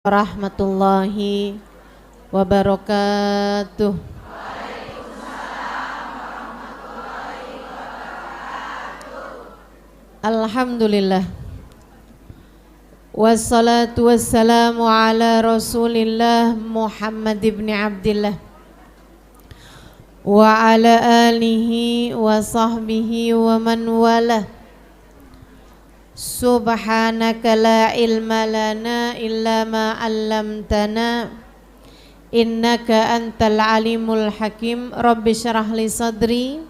Warahmatullahi wabarakatuh. Alhamdulillah. Wassalatu wassalamu ala Rasulillah Muhammad ibn Abdillah wa ala alihi wa sahbihi wa man walah. Subhanaka la ilma lana illa ma 'allamtana innaka antal alimul hakim. Rabbi syrah li sadri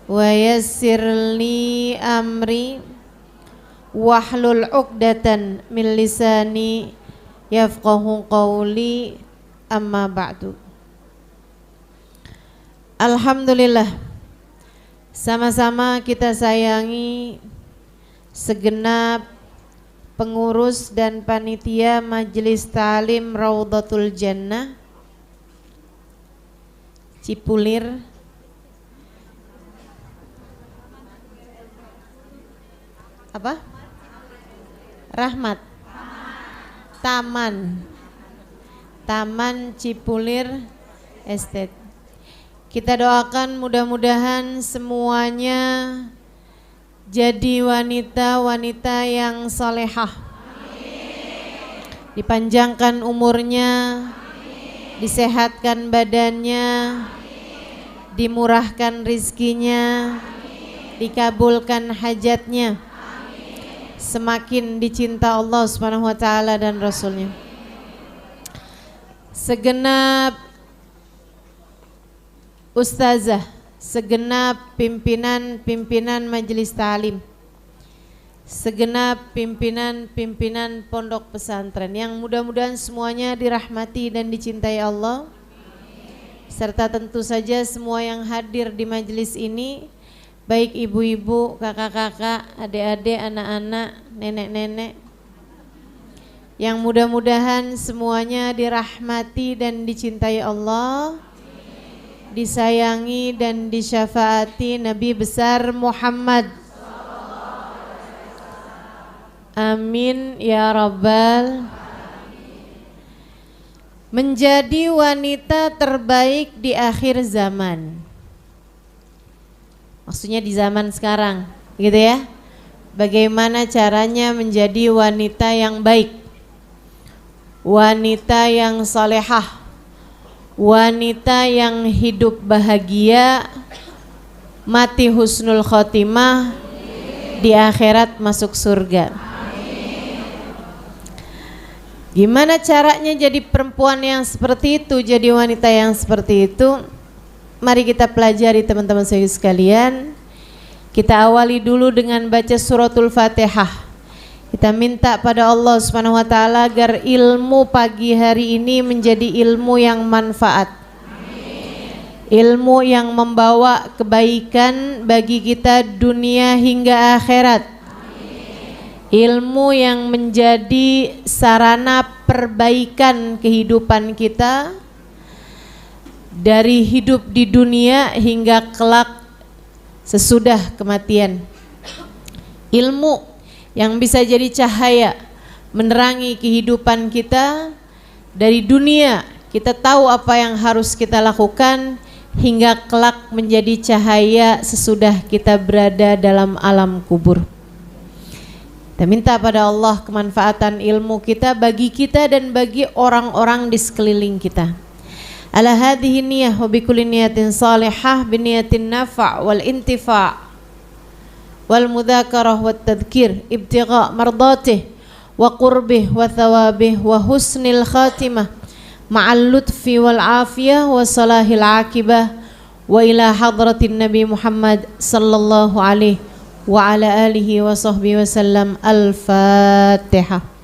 wa yassir li amri wahlul 'uqdatan min lisani yafqahu qawli, amma ba'du. Alhamdulillah, sama-sama kita sayangi segenap pengurus dan panitia Majelis Ta'lim Raudhatul Jannah Cipulir, apa? Rahmat Taman Cipulir Estate. Kita doakan mudah-mudahan semuanya jadi wanita-wanita yang salehah, dipanjangkan umurnya, disehatkan badannya, dimurahkan rizkinya, dikabulkan hajatnya, semakin dicinta Allah Subhanahu wa taala dan Rasulnya. Segenap ustazah, segenap pimpinan majelis ta'lim, segenap pimpinan pondok pesantren yang mudah-mudahan semuanya dirahmati dan dicintai Allah, serta tentu saja semua yang hadir di majelis ini, baik ibu-ibu, kakak-kakak, adik-adik, anak-anak, nenek-nenek, yang mudah-mudahan semuanya dirahmati dan dicintai Allah, disayangi dan disyafaati Nabi besar Muhammad. Amin ya rabbal. Menjadi wanita terbaik di akhir zaman, maksudnya di zaman sekarang, gitu ya. Bagaimana caranya menjadi wanita yang baik, wanita yang salehah, wanita yang hidup bahagia, mati husnul khotimah, di akhirat masuk surga. Gimana caranya jadi perempuan yang seperti itu, jadi wanita yang seperti itu? Mari kita pelajari teman-teman saya sekalian. Kita awali dulu dengan baca suratul Fatihah. Kita minta pada Allah Subhanahu wa taala agar ilmu pagi hari ini menjadi ilmu yang manfaat. Amin. Ilmu yang membawa kebaikan bagi kita dunia hingga akhirat. Amin. Ilmu yang menjadi sarana perbaikan kehidupan kita dari hidup di dunia hingga kelak sesudah kematian. Ilmu yang bisa jadi cahaya menerangi kehidupan kita dari dunia, kita tahu apa yang harus kita lakukan, hingga kelak menjadi cahaya sesudah kita berada dalam alam kubur. Kita minta pada Allah kemanfaatan ilmu kita bagi kita dan bagi orang-orang di sekeliling kita. Ala hadhihi niyah wa bikulli niyatin salihah biniyatin nafa' wal intifa' wal mudzakarah wat tadhkir ibtigha mardatih wa qurbih wa thawabih wa husnil khatimah ma'al lutfi wal afiyah wa salahil akibah wa ila hadratin Nabi Muhammad sallallahu alaihi wa ala alihi wa sahbihi wasallam. Al-Fatihah.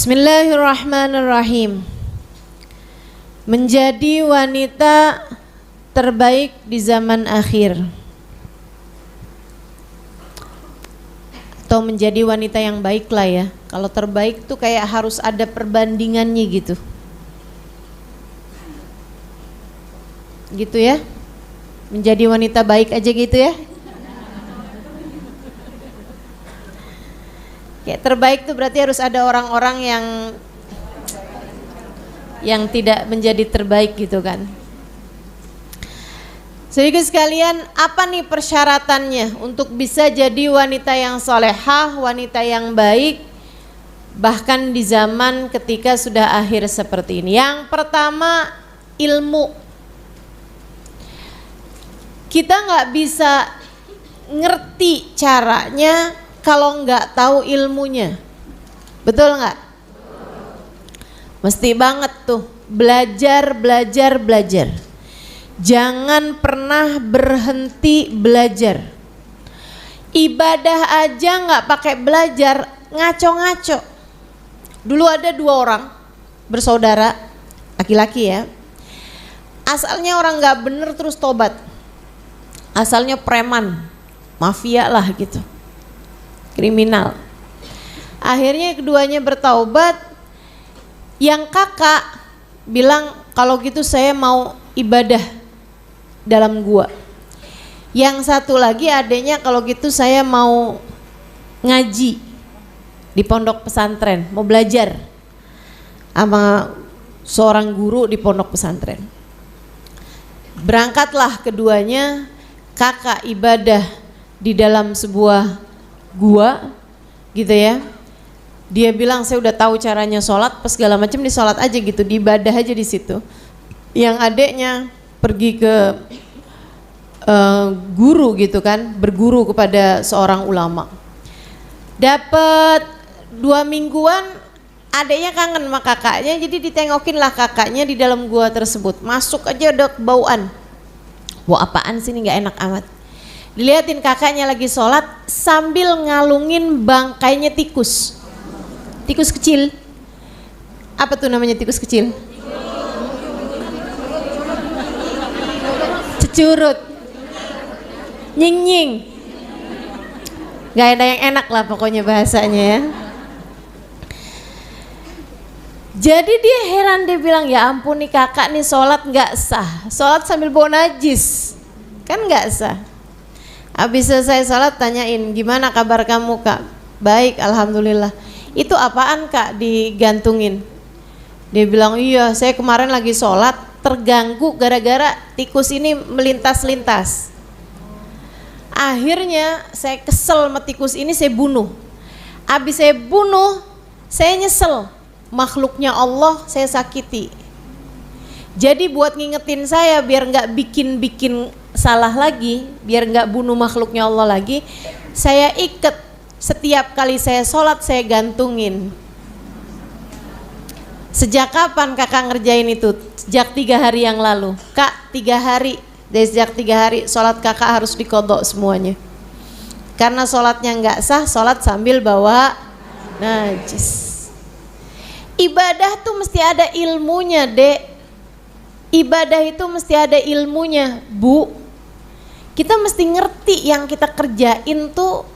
Bismillahirrahmanirrahim. Menjadi wanita terbaik di zaman akhir. atau menjadi wanita yang baik lah ya. Kalau terbaik tuh kayak harus ada perbandingannya gitu. Gitu ya. Menjadi wanita baik aja gitu ya. Kayak terbaik tuh berarti harus ada orang-orang yang tidak menjadi terbaik gitu kan. Sedikit sekalian, apa nih persyaratannya untuk bisa jadi wanita yang solehah, wanita yang baik, bahkan di zaman ketika sudah akhir seperti ini? Yang pertama, ilmu. Kita nggak bisa ngerti caranya kalau nggak tahu ilmunya, betul nggak? Mesti banget tuh belajar. Jangan pernah berhenti belajar. Ibadah aja nggak pakai belajar, ngaco-ngaco. Dulu ada 2 orang bersaudara, laki-laki ya. Asalnya orang nggak bener terus tobat. Asalnya preman, mafia lah gitu, kriminal. Akhirnya keduanya bertaubat. Yang kakak bilang kalau gitu saya mau ibadah dalam gua. Yang satu lagi adanya kalau gitu saya mau ngaji di pondok pesantren, mau belajar sama seorang guru di pondok pesantren. Berangkatlah keduanya, kakak ibadah di dalam sebuah gua gitu ya. Dia bilang saya udah tahu caranya sholat, pas segala macam di sholat aja gitu, di ibadah aja di situ. Yang adeknya pergi ke guru gitu kan, berguru kepada seorang ulama. Dapat 2 mingguan, adeknya kangen sama kakaknya, jadi ditengokin lah kakaknya di dalam gua tersebut. Masuk aja udah kebauan. Wah, apaan sih ini, nggak enak amat. Dilihatin kakaknya lagi sholat sambil ngalungin bangkainya tikus. Tikus kecil. Apa tuh namanya tikus kecil? Cecurut. Nying-nying. Gak ada yang enak lah pokoknya bahasanya ya. Jadi dia heran, dia bilang ya ampun nih kakak nih sholat gak sah. Sholat sambil bawa najis, kan gak sah. Habis selesai sholat tanyain, gimana kabar kamu kak? Baik, alhamdulillah. Itu apaan kak digantungin? Dia bilang iya saya kemarin lagi sholat terganggu gara-gara tikus ini melintas-lintas. Akhirnya saya kesel sama tikus ini, saya bunuh. Habis saya bunuh, saya nyesel. Makhluknya Allah saya sakiti. Jadi buat ngingetin saya biar nggak bikin salah lagi, biar nggak bunuh makhluknya Allah lagi, saya ikat. Setiap kali saya sholat saya gantungin. Sejak kapan kakak ngerjain itu? Sejak 3 hari yang lalu. Kak 3 hari, dari sejak 3 hari sholat kakak harus dikodok semuanya. Karena sholatnya nggak sah, sholat sambil bawa najis. Ibadah tuh mesti ada ilmunya dek. Ibadah itu mesti ada ilmunya bu. Kita mesti ngerti yang kita kerjain tuh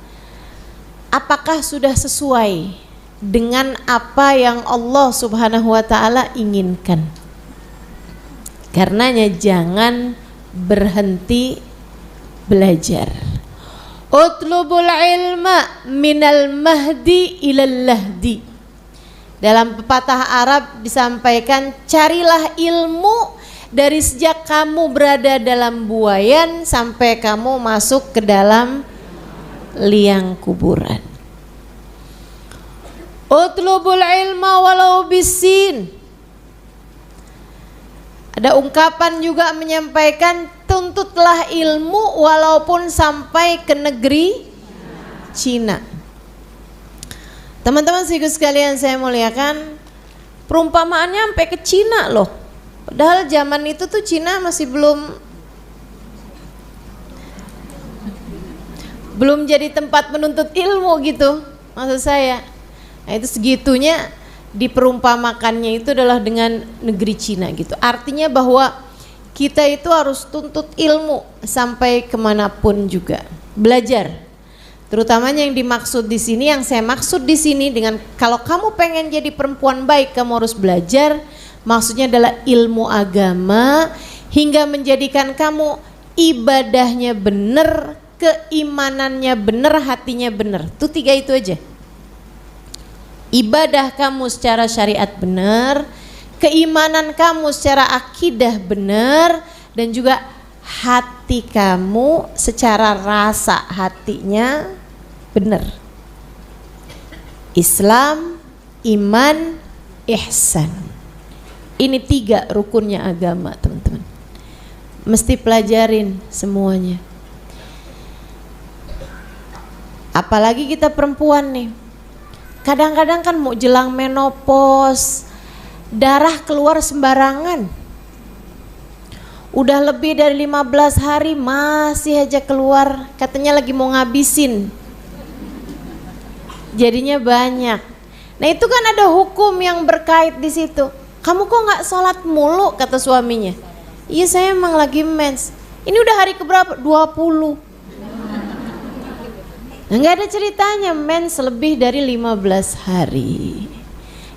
apakah sudah sesuai dengan apa yang Allah Subhanahu wa taala inginkan. Karenanya jangan berhenti belajar. Utlubul ilma minal mahdi ilal lahdi. Dalam pepatah Arab disampaikan, carilah ilmu dari sejak kamu berada dalam buayan sampai kamu masuk ke dalam liang kuburan. Utlubul ilma walau bisin. Ada ungkapan juga menyampaikan tuntutlah ilmu walaupun sampai ke negeri Cina. Teman-teman sekalian saya muliakan, perumpamaannya sampai ke Cina loh. Padahal zaman itu tuh Cina masih belum jadi tempat menuntut ilmu gitu, maksud saya. Nah itu segitunya diperumpamakannya itu adalah dengan negeri Cina gitu. Artinya bahwa kita itu harus tuntut ilmu sampai kemanapun juga, belajar. Terutamanya yang dimaksud di sini, yang saya maksud di sini dengan kalau kamu pengen jadi perempuan baik, kamu harus belajar. Maksudnya adalah ilmu agama hingga menjadikan kamu ibadahnya benar, keimanannya benar, hatinya benar. Itu 3 itu aja. Ibadah kamu secara syariat benar, keimanan kamu secara akidah benar, dan juga hati kamu secara rasa hatinya benar. Islam, iman, ihsan. Ini 3 rukunnya agama, teman-teman. Mesti pelajarin semuanya. Apalagi kita perempuan nih. Kadang-kadang kan mau jelang menopause, darah keluar sembarangan. Udah lebih dari 15 hari masih aja keluar, katanya lagi mau ngabisin. Jadinya banyak. Nah itu kan ada hukum yang berkait di situ. Kamu kok nggak sholat mulu, kata suaminya. Iya saya emang lagi mens. Ini udah hari keberapa? 20. Nggak ada ceritanya mens lebih dari 15 hari.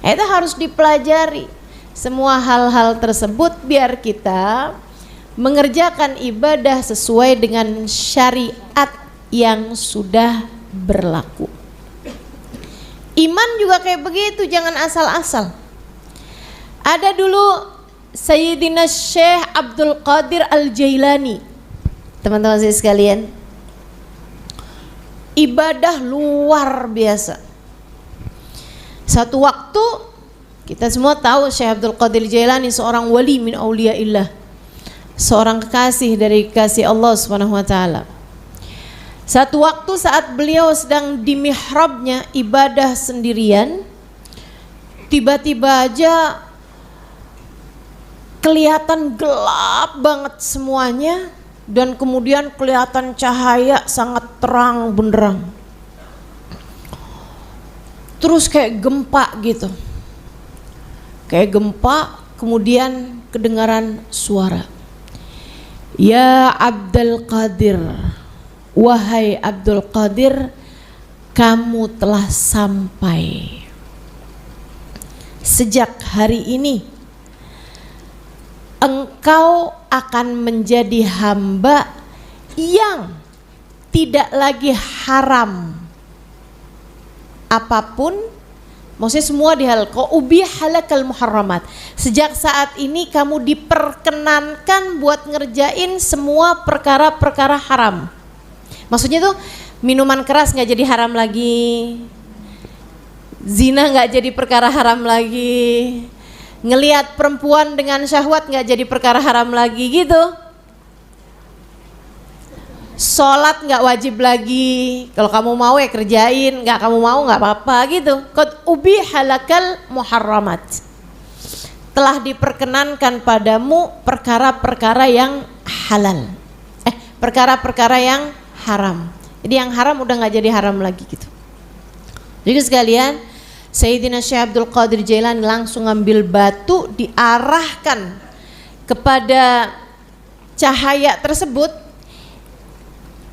Itu harus dipelajari semua hal-hal tersebut biar kita mengerjakan ibadah sesuai dengan syariat yang sudah berlaku. Iman juga kayak begitu, jangan asal-asal. Ada dulu Sayyidina Syekh Abdul Qadir Al-Jailani. Teman-teman saya sekalian, ibadah luar biasa. Satu waktu kita semua tahu Syekh Abdul Qadir Jailani seorang wali min auliyaillah, seorang kekasih dari kekasih Allah Subhanahu wa taala. Satu waktu saat beliau sedang di mihrabnya ibadah sendirian, tiba-tiba aja kelihatan gelap banget semuanya dan kemudian kelihatan cahaya sangat terang benderang. Terus kayak gempa gitu. Kayak gempa, kemudian kedengaran suara. Ya Abdul Qadir, wahai Abdul Qadir, kamu telah sampai. Sejak hari ini engkau akan menjadi hamba yang tidak lagi haram apapun, maksudnya semua dihal. Kau ubihalakal muharramat. Sejak saat ini kamu diperkenankan buat ngerjain semua perkara-perkara haram. Maksudnya tuh minuman keras nggak jadi haram lagi, zina nggak jadi perkara haram lagi, ngelihat perempuan dengan syahwat nggak jadi perkara haram lagi gitu. Sholat nggak wajib lagi, kalau kamu mau ya kerjain, nggak kamu mau nggak apa-apa gitu. Qad ubihalakal muharramat. Telah diperkenankan padamu perkara-perkara yang halal, perkara-perkara yang haram. Jadi yang haram udah nggak jadi haram lagi gitu. Jadi sekalian, Sayyidina Syekh Abdul Qadir Jailani langsung ngambil batu, diarahkan kepada cahaya tersebut,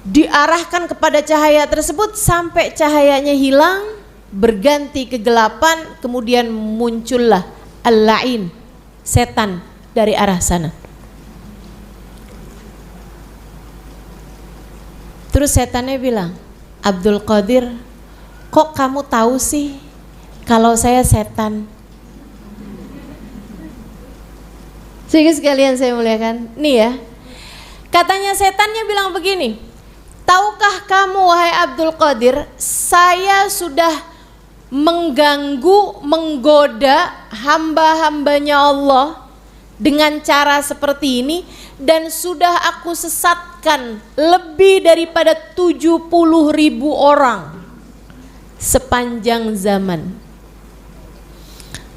diarahkan kepada cahaya tersebut sampai cahayanya hilang, berganti kegelapan, kemudian muncullah al-la'in, setan dari arah sana. Terus setannya bilang, Abdul Qadir, kok kamu tahu sih kalau saya setan? Sehingga sekalian saya muliakan, nih ya, katanya setannya bilang begini, tahukah kamu wahai Abdul Qadir, saya sudah mengganggu, menggoda hamba-hambanya Allah dengan cara seperti ini dan sudah aku sesatkan lebih daripada 70.000 orang sepanjang zaman.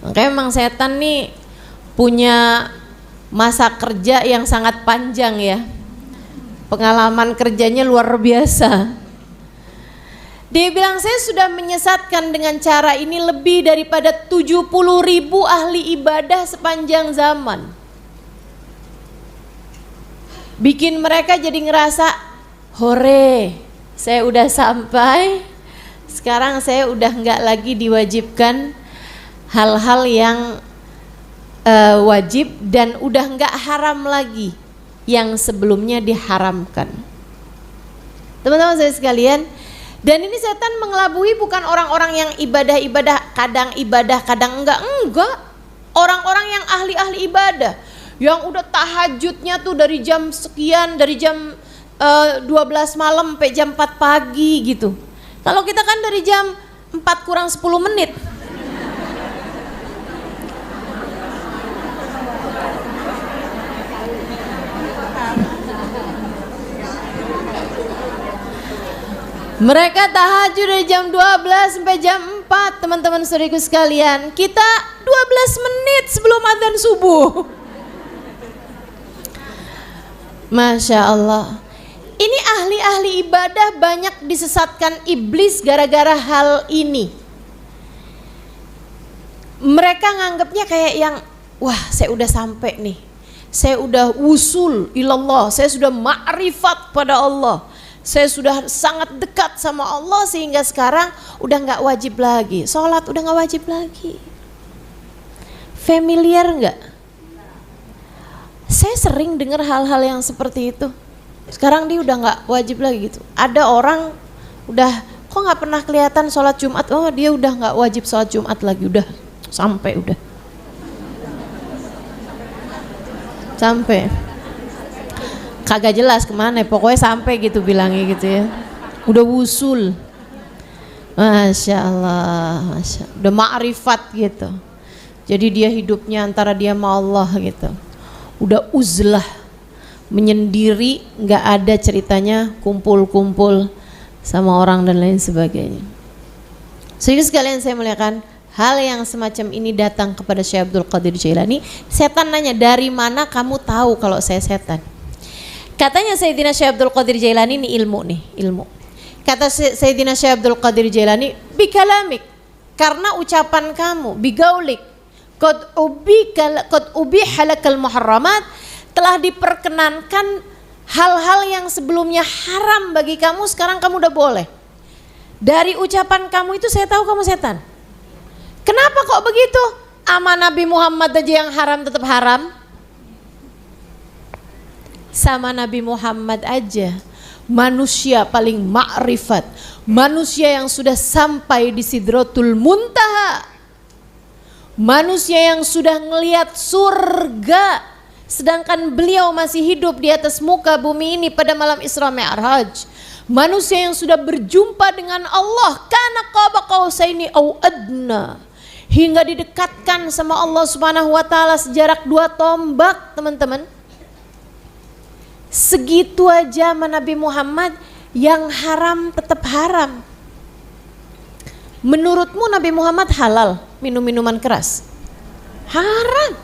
Makanya memang setan nih punya masa kerja yang sangat panjang ya. Pengalaman kerjanya luar biasa. Dia bilang saya sudah menyesatkan dengan cara ini lebih daripada 70.000 ahli ibadah sepanjang zaman. Bikin mereka jadi ngerasa hore, saya udah sampai. Sekarang saya udah nggak lagi diwajibkan hal-hal yang wajib, dan udah nggak haram lagi yang sebelumnya diharamkan. Teman-teman saya sekalian, dan ini setan mengelabui bukan orang-orang yang ibadah kadang enggak. Orang-orang yang ahli-ahli ibadah, yang udah tahajudnya tuh dari jam sekian, dari jam 12 malam sampai jam 4 pagi gitu. Kalau kita kan dari jam 4 kurang 10 menit. Mereka tahajud dari jam 12 sampai jam 4, teman-teman saudaraku sekalian. Kita 12 menit sebelum adzan subuh. Masya Allah. Ini ahli-ahli ibadah banyak disesatkan iblis gara-gara hal ini. Mereka nganggapnya kayak yang, wah saya udah sampai nih, saya udah wusul ilallah, saya sudah ma'rifat pada Allah, saya sudah sangat dekat sama Allah, sehingga sekarang udah gak wajib lagi sholat, udah gak wajib lagi. Familiar gak? Saya sering dengar hal-hal yang seperti itu. Sekarang dia udah gak wajib lagi gitu. Ada orang udah, kok gak pernah kelihatan sholat Jumat, oh dia udah gak wajib sholat Jumat lagi, udah sampai, udah sampai. Kagak jelas kemana, pokoknya sampai gitu bilangnya gitu ya. Udah wusul. Masya Allah, Masya Allah. Udah ma'rifat gitu. Jadi dia hidupnya antara dia sama Allah gitu. Udah uzlah, menyendiri, gak ada ceritanya kumpul-kumpul sama orang dan lain sebagainya. Sehingga sekalian saya muliakan, hal yang semacam ini datang kepada Syekh Abdul Qadir Jailani. Setan nanya, dari mana kamu tahu kalau saya setan? Katanya Sayyidina Syekh Abdul Qadir Jailani, ini ilmu nih, ilmu. Kata Sayyidina Syekh Abdul Qadir Jailani, bikalamik, karena ucapan kamu, bigaulik, qad ubiha lakal muharramat, telah diperkenankan hal-hal yang sebelumnya haram bagi kamu, sekarang kamu udah boleh. Dari ucapan kamu itu saya tahu kamu setan. Kenapa kok begitu? Ama Nabi Muhammad aja yang haram tetap haram. Sama Nabi Muhammad aja, manusia paling ma'rifat, manusia yang sudah sampai di Sidratul Muntaha, manusia yang sudah ngelihat surga, sedangkan beliau masih hidup di atas muka bumi ini pada malam Isra Mi'raj. Manusia yang sudah berjumpa dengan Allah, kana qaba qausaini au adna, hingga didekatkan sama Allah Subhanahu wa taala sejarak 2 tombak, teman-teman. Segitu aja sama Nabi Muhammad, yang haram tetap haram. Menurutmu Nabi Muhammad halal minum minuman keras? Haram.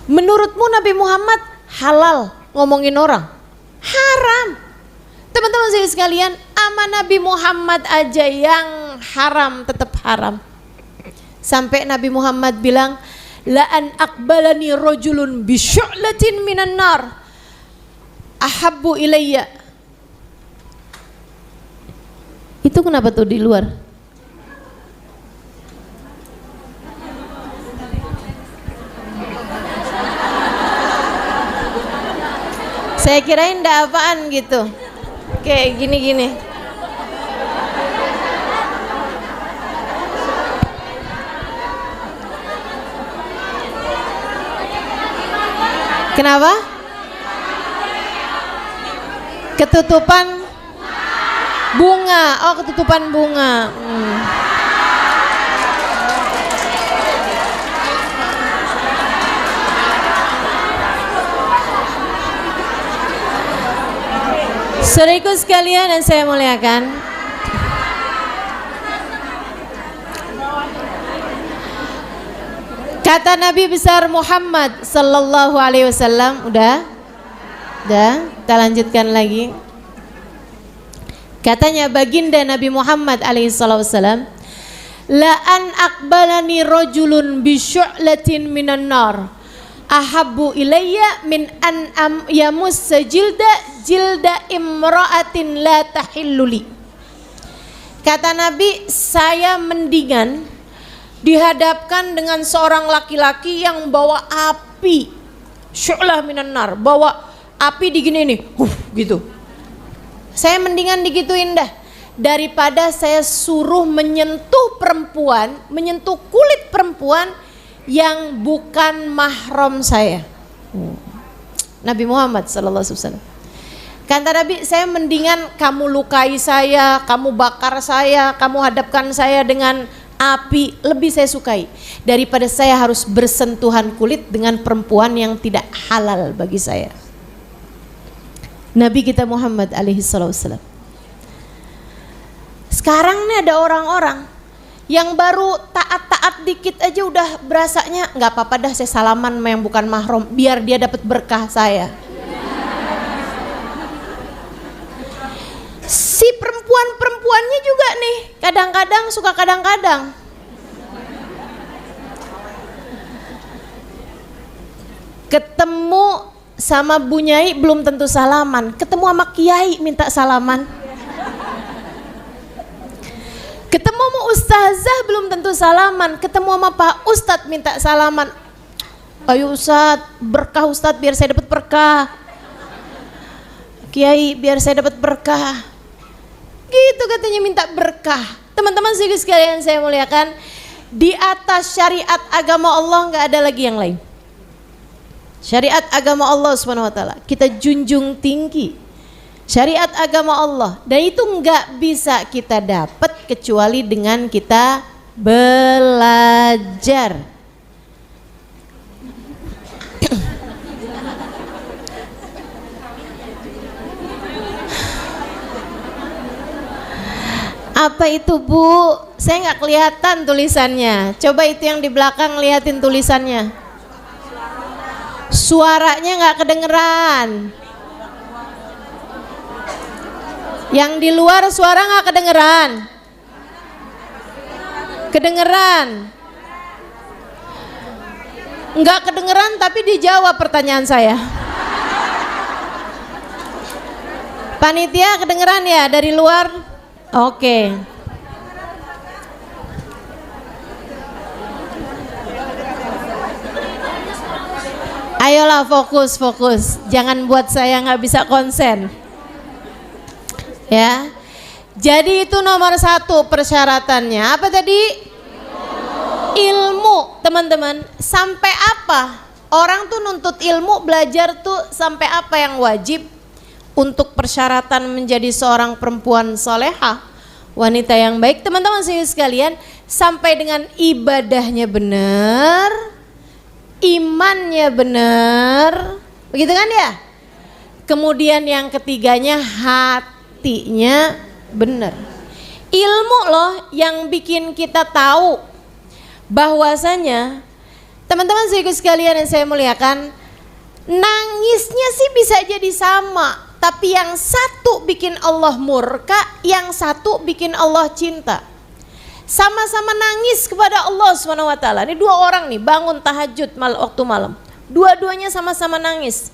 Menurutmu Nabi Muhammad halal ngomongin orang? Haram. Teman-teman saya sekalian, ama Nabi Muhammad aja yang haram tetap haram. Sampai Nabi Muhammad bilang, la an aqbalani rajulun bi syu'latin minan nar ahabbu ilayya. Itu kenapa tuh di luar? Saya kirain ndak apaan gitu. Kayak gini-gini. Kenapa? Ketutupan bunga. Oh, ketutupan bunga. Saudaraku sekalian dan saya muliakan, kata Nabi besar Muhammad sallallahu alaihi wasallam, udah, kita lanjutkan lagi. Katanya baginda Nabi Muhammad alaihi wasallam, la an aqbalani rajulun bi syu'latin minan nar ahabbu ilayya min an yamussa jilda imra'atin la tahilluli. Kata Nabi, saya mendingan dihadapkan dengan seorang laki-laki yang bawa api, syu'lah minan nar, bawa api digini nih, gitu. Saya mendingan digituin dah daripada saya suruh menyentuh perempuan, menyentuh kulit perempuan yang bukan mahram saya. Nabi Muhammad sallallahu alaihi wasallam. Kata Nabi, saya mendingan kamu lukai saya, kamu bakar saya, kamu hadapkan saya dengan api, lebih saya sukai daripada saya harus bersentuhan kulit dengan perempuan yang tidak halal bagi saya. Nabi kita Muhammad alaihi wasallam. Sekarang nih ada orang-orang yang baru taat-taat dikit aja udah berasanya nggak apa-apa dah saya salaman sama yang bukan mahram biar dia dapat berkah saya. Si perempuan-perempuannya juga nih kadang-kadang suka kadang-kadang. Ketemu sama Bu Nyai belum tentu salaman, ketemu sama Kiai minta salaman. Ketemu sama Ustazah belum tentu salaman, ketemu sama Pak Ustadz minta salaman. Ayo Ustadz, berkah Ustadz biar saya dapat berkah. Kiai biar saya dapat berkah. Gitu katanya minta berkah. Teman-teman sekalian saya muliakan, di atas syariat agama Allah nggak ada lagi yang lain. Syariat agama Allah Subhanahu wa taala kita junjung tinggi. Syariat agama Allah, dan itu nggak bisa kita dapat kecuali dengan kita belajar. Apa itu Bu? Saya nggak kelihatan tulisannya. Coba itu yang di belakang liatin tulisannya. Suaranya nggak kedengeran. Yang di luar suara nggak kedengeran? Kedengeran? Nggak kedengeran tapi dijawab pertanyaan saya. Panitia kedengeran ya dari luar? Oke. Ayolah fokus, jangan buat saya nggak bisa konsen. Ya, jadi itu nomor 1 persyaratannya. Apa tadi? Ilmu, teman-teman. Sampai apa? Orang tuh nuntut ilmu, belajar tuh sampai apa yang wajib untuk persyaratan menjadi seorang perempuan solehah, wanita yang baik. Teman-teman sekalian, sampai dengan ibadahnya benar, imannya benar, begitu kan ya? Kemudian yang ketiganya hatinya benar. Ilmu loh yang bikin kita tahu bahwasanya, teman-teman sekalian yang saya muliakan, nangisnya sih bisa jadi sama, tapi yang satu bikin Allah murka, yang satu bikin Allah cinta. Sama-sama nangis kepada Allah SWT. Ini 2 orang nih bangun tahajud waktu malam. Dua-duanya sama-sama nangis.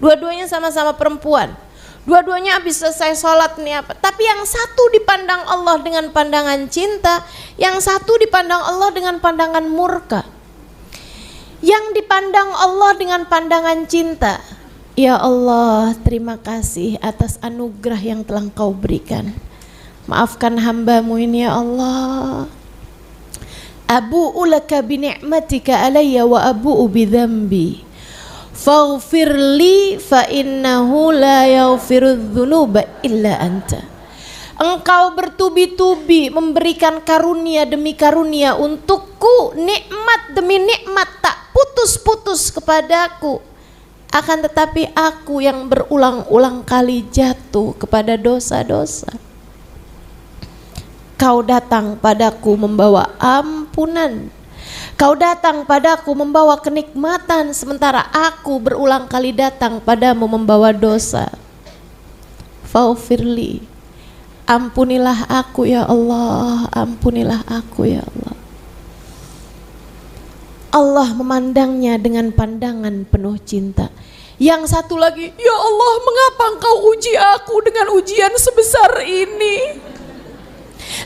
Dua-duanya sama-sama perempuan. Dua-duanya habis selesai sholat nih apa. Tapi yang satu dipandang Allah dengan pandangan cinta, yang satu dipandang Allah dengan pandangan murka. Yang dipandang Allah dengan pandangan cinta, ya Allah, terima kasih atas anugerah yang telah Engkau berikan. Maafkan hambamu ini ya Allah. Abu'u laka bini'matika alayya wa abu'u bidhambi. Faghfirli fa innahu la yaghfirudz dzunuba illa anta. Engkau bertubi-tubi memberikan karunia demi karunia untukku, nikmat demi nikmat tak putus-putus kepadaku. Akan tetapi aku yang berulang-ulang kali jatuh kepada dosa-dosa. Kau datang padaku membawa ampunan. Kau datang padaku membawa kenikmatan, sementara aku berulang kali datang padamu membawa dosa. Faghfirli, ampunilah aku ya Allah, ampunilah aku ya Allah. Allah memandangnya dengan pandangan penuh cinta. Yang satu lagi, ya Allah, mengapa engkau uji aku dengan ujian sebesar ini?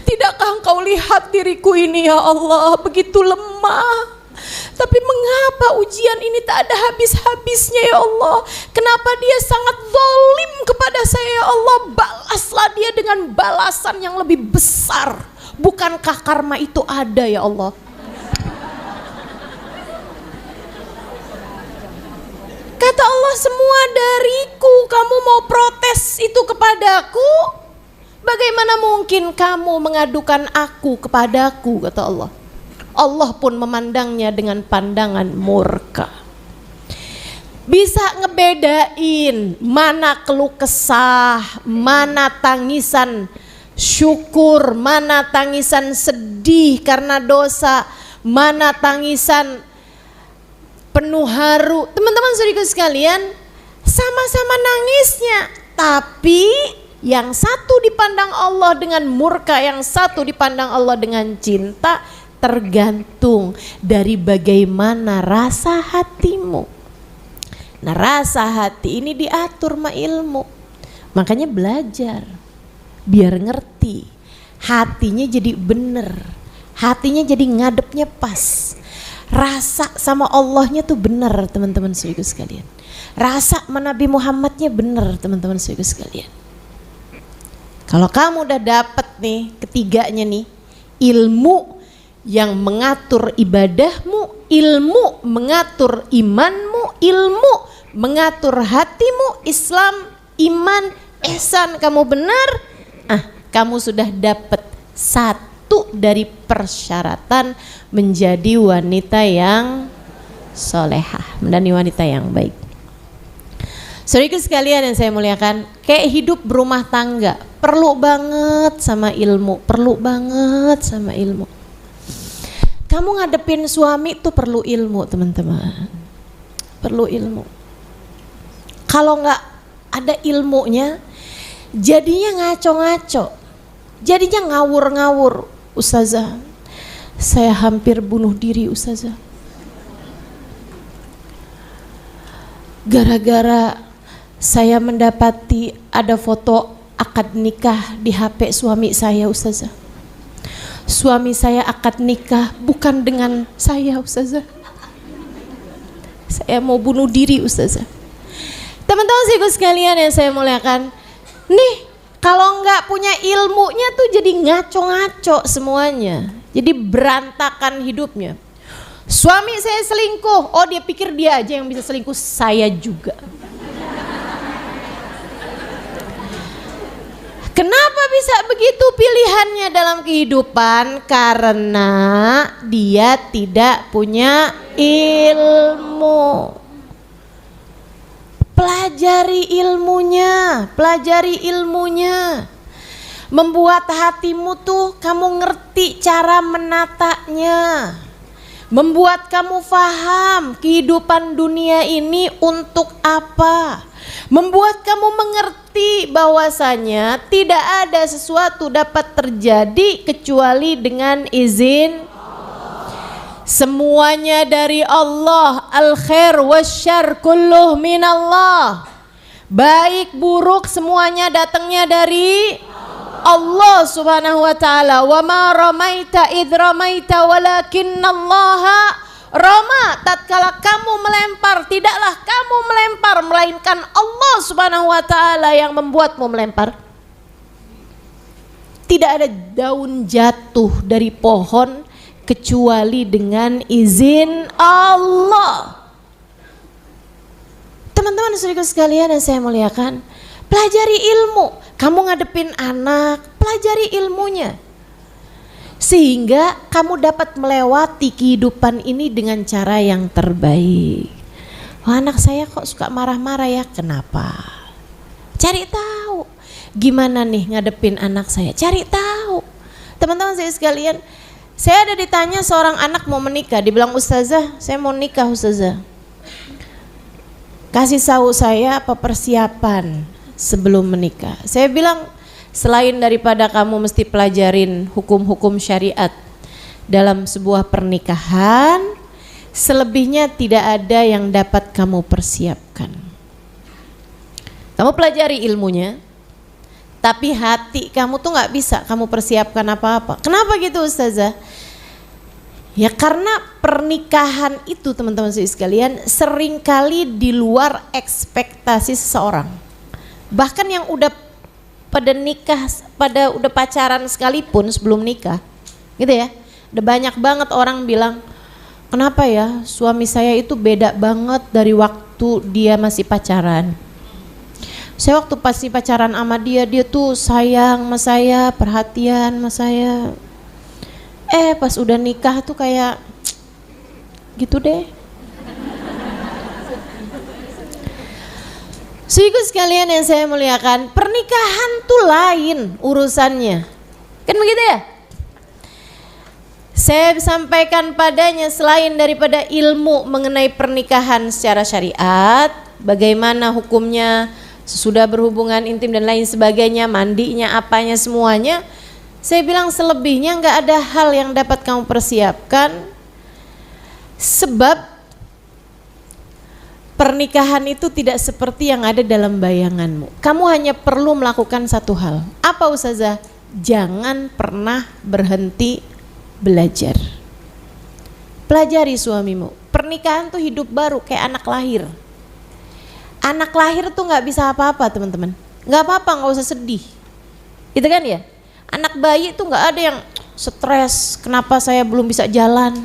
Tidakkah engkau lihat diriku ini ya Allah, begitu lemah? Tapi mengapa ujian ini tak ada habis-habisnya ya Allah? Kenapa dia sangat zalim kepada saya ya Allah? Balaslah dia dengan balasan yang lebih besar. Bukankah karma itu ada ya Allah? Kata Allah, semua dariku. Kamu mau protes itu kepadaku? Bagaimana mungkin kamu mengadukan aku kepadaku, kata Allah. Allah pun memandangnya dengan pandangan murka. Bisa ngebedain mana keluh kesah, mana tangisan syukur, mana tangisan sedih karena dosa, mana tangisan penuh haru. Teman-teman saudara sekalian, sama-sama nangisnya, tapi yang satu dipandang Allah dengan murka, yang satu dipandang Allah dengan cinta. Tergantung dari bagaimana rasa hatimu. Nah, rasa hati ini diatur sama ilmu. Makanya belajar biar ngerti. Hatinya jadi bener, hatinya jadi ngadepnya pas. Rasa sama Allahnya tuh bener, teman-teman saudara sekalian. Rasa sama Nabi Muhammadnya bener, teman-teman saudara sekalian. Kalau kamu udah dapet nih ketiganya nih, ilmu yang mengatur ibadahmu, ilmu mengatur imanmu, ilmu mengatur hatimu, Islam, iman, ihsan kamu benar, kamu sudah dapat satu dari persyaratan menjadi wanita yang solehah, menjadi wanita yang baik. Saudaraku sekalian yang saya muliakan, kayak hidup berumah tangga perlu banget sama ilmu, perlu banget sama ilmu. Kamu ngadepin suami tuh perlu ilmu, teman-teman. Perlu ilmu. Kalau nggak ada ilmunya, jadinya ngaco-ngaco. Jadinya ngawur-ngawur. Ustazah, saya hampir bunuh diri, Ustazah. Gara-gara saya mendapati ada foto akad nikah di HP suami saya, Ustazah. Suami saya akad nikah bukan dengan saya, Ustazah. Saya mau bunuh diri, Ustazah. Teman-teman sekalian yang saya muliakan, nih kalau nggak punya ilmunya tuh jadi ngaco-ngaco semuanya, jadi berantakan hidupnya. Suami saya selingkuh, oh dia pikir dia aja yang bisa selingkuh, saya juga. Kenapa bisa begitu pilihannya dalam kehidupan? Karena dia tidak punya ilmu. Pelajari ilmunya, pelajari ilmunya. Membuat hatimu tuh kamu ngerti cara menatanya. Membuat kamu faham kehidupan dunia ini untuk apa. Membuat kamu mengerti bahwasanya tidak ada sesuatu dapat terjadi kecuali dengan izin Allah. Semuanya dari Allah. Al-khair wasyarr kulluh minallah. Baik buruk semuanya datangnya dari Allah Subhanahu wa taala. Wa ma ramaita id ramaita walakinnallaha Roma, tatkala kamu melempar, tidaklah kamu melempar, melainkan Allah Subhanahu wa taala yang membuatmu melempar. Tidak ada daun jatuh dari pohon kecuali dengan izin Allah. Teman-teman saudara sekalian yang saya muliakan, pelajari ilmu. Kamu ngadepin anak, pelajari ilmunya. Sehingga kamu dapat melewati kehidupan ini dengan cara yang terbaik. Wah, anak saya kok suka marah-marah ya, kenapa? Cari tahu. Gimana nih ngadepin anak saya? Cari tahu. Teman-teman saya sekalian, saya ada ditanya seorang anak mau menikah, dibilang, Ustazah, saya mau nikah, Ustazah. Kasih tahu saya apa persiapan sebelum menikah. Saya bilang, selain daripada kamu mesti pelajarin hukum-hukum syariat dalam sebuah pernikahan, Selebihnya tidak ada yang dapat kamu persiapkan. Kamu pelajari ilmunya, tapi hati kamu tuh nggak bisa kamu persiapkan apa-apa. Kenapa gitu Ustazah? Ya karena pernikahan itu teman-teman sekalian seringkali di luar ekspektasi seseorang. Bahkan yang udah pada nikah, udah pacaran sekalipun sebelum nikah, gitu ya. Udah banyak banget orang bilang, kenapa ya suami saya itu beda banget dari waktu dia masih pacaran. Saya waktu pasti pacaran sama dia tuh sayang sama saya, perhatian sama saya. Pas udah nikah tuh kayak gitu deh. Saudaraku sekalian yang saya muliakan, pernikahan tuh lain urusannya. Kan begitu ya? Saya sampaikan padanya selain daripada ilmu mengenai pernikahan secara syariat, bagaimana hukumnya sesudah berhubungan intim dan lain sebagainya, mandinya, apanya semuanya. Saya bilang selebihnya nggak ada hal yang dapat kamu persiapkan, sebab pernikahan itu tidak seperti yang ada dalam bayanganmu. Kamu hanya perlu melakukan satu hal. Apa Ustazah? Jangan pernah berhenti belajar. Pelajari suamimu. Pernikahan tuh hidup baru kayak anak lahir. Anak lahir tuh nggak bisa apa-apa teman-teman. Nggak apa-apa, nggak usah sedih. Gitu kan ya? Anak bayi tuh nggak ada yang stres. Kenapa saya belum bisa jalan?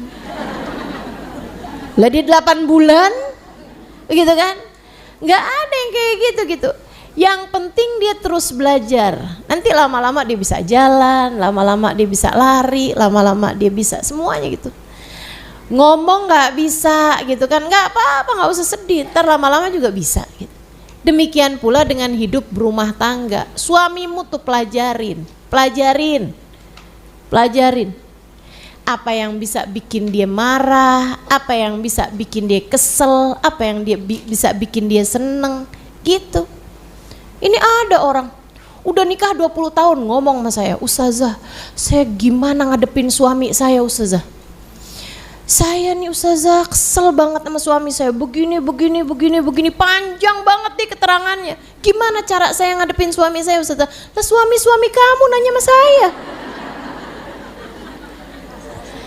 Lah dia 8 bulan. Begitu kan? Nggak ada yang kayak gitu. Yang penting dia terus belajar. Nanti lama-lama dia bisa jalan, lama-lama dia bisa lari, lama-lama dia bisa semuanya gitu. Ngomong nggak bisa gitu kan? Nggak apa-apa, nggak usah sedih. Ntar lama-lama juga bisa. Gitu. Demikian pula dengan hidup berumah tangga. Suamimu tuh pelajarin. Apa yang bisa bikin dia marah, apa yang bisa bikin dia kesel, apa yang dia bisa bikin dia seneng, gitu. Ini ada orang udah nikah 20 tahun ngomong sama saya, Ustazah, saya gimana ngadepin suami saya Ustazah? Saya nih Ustazah kesel banget sama suami saya, begini, panjang banget deh keterangannya. Gimana cara saya ngadepin suami saya Ustazah? Lah suami kamu nanya sama saya.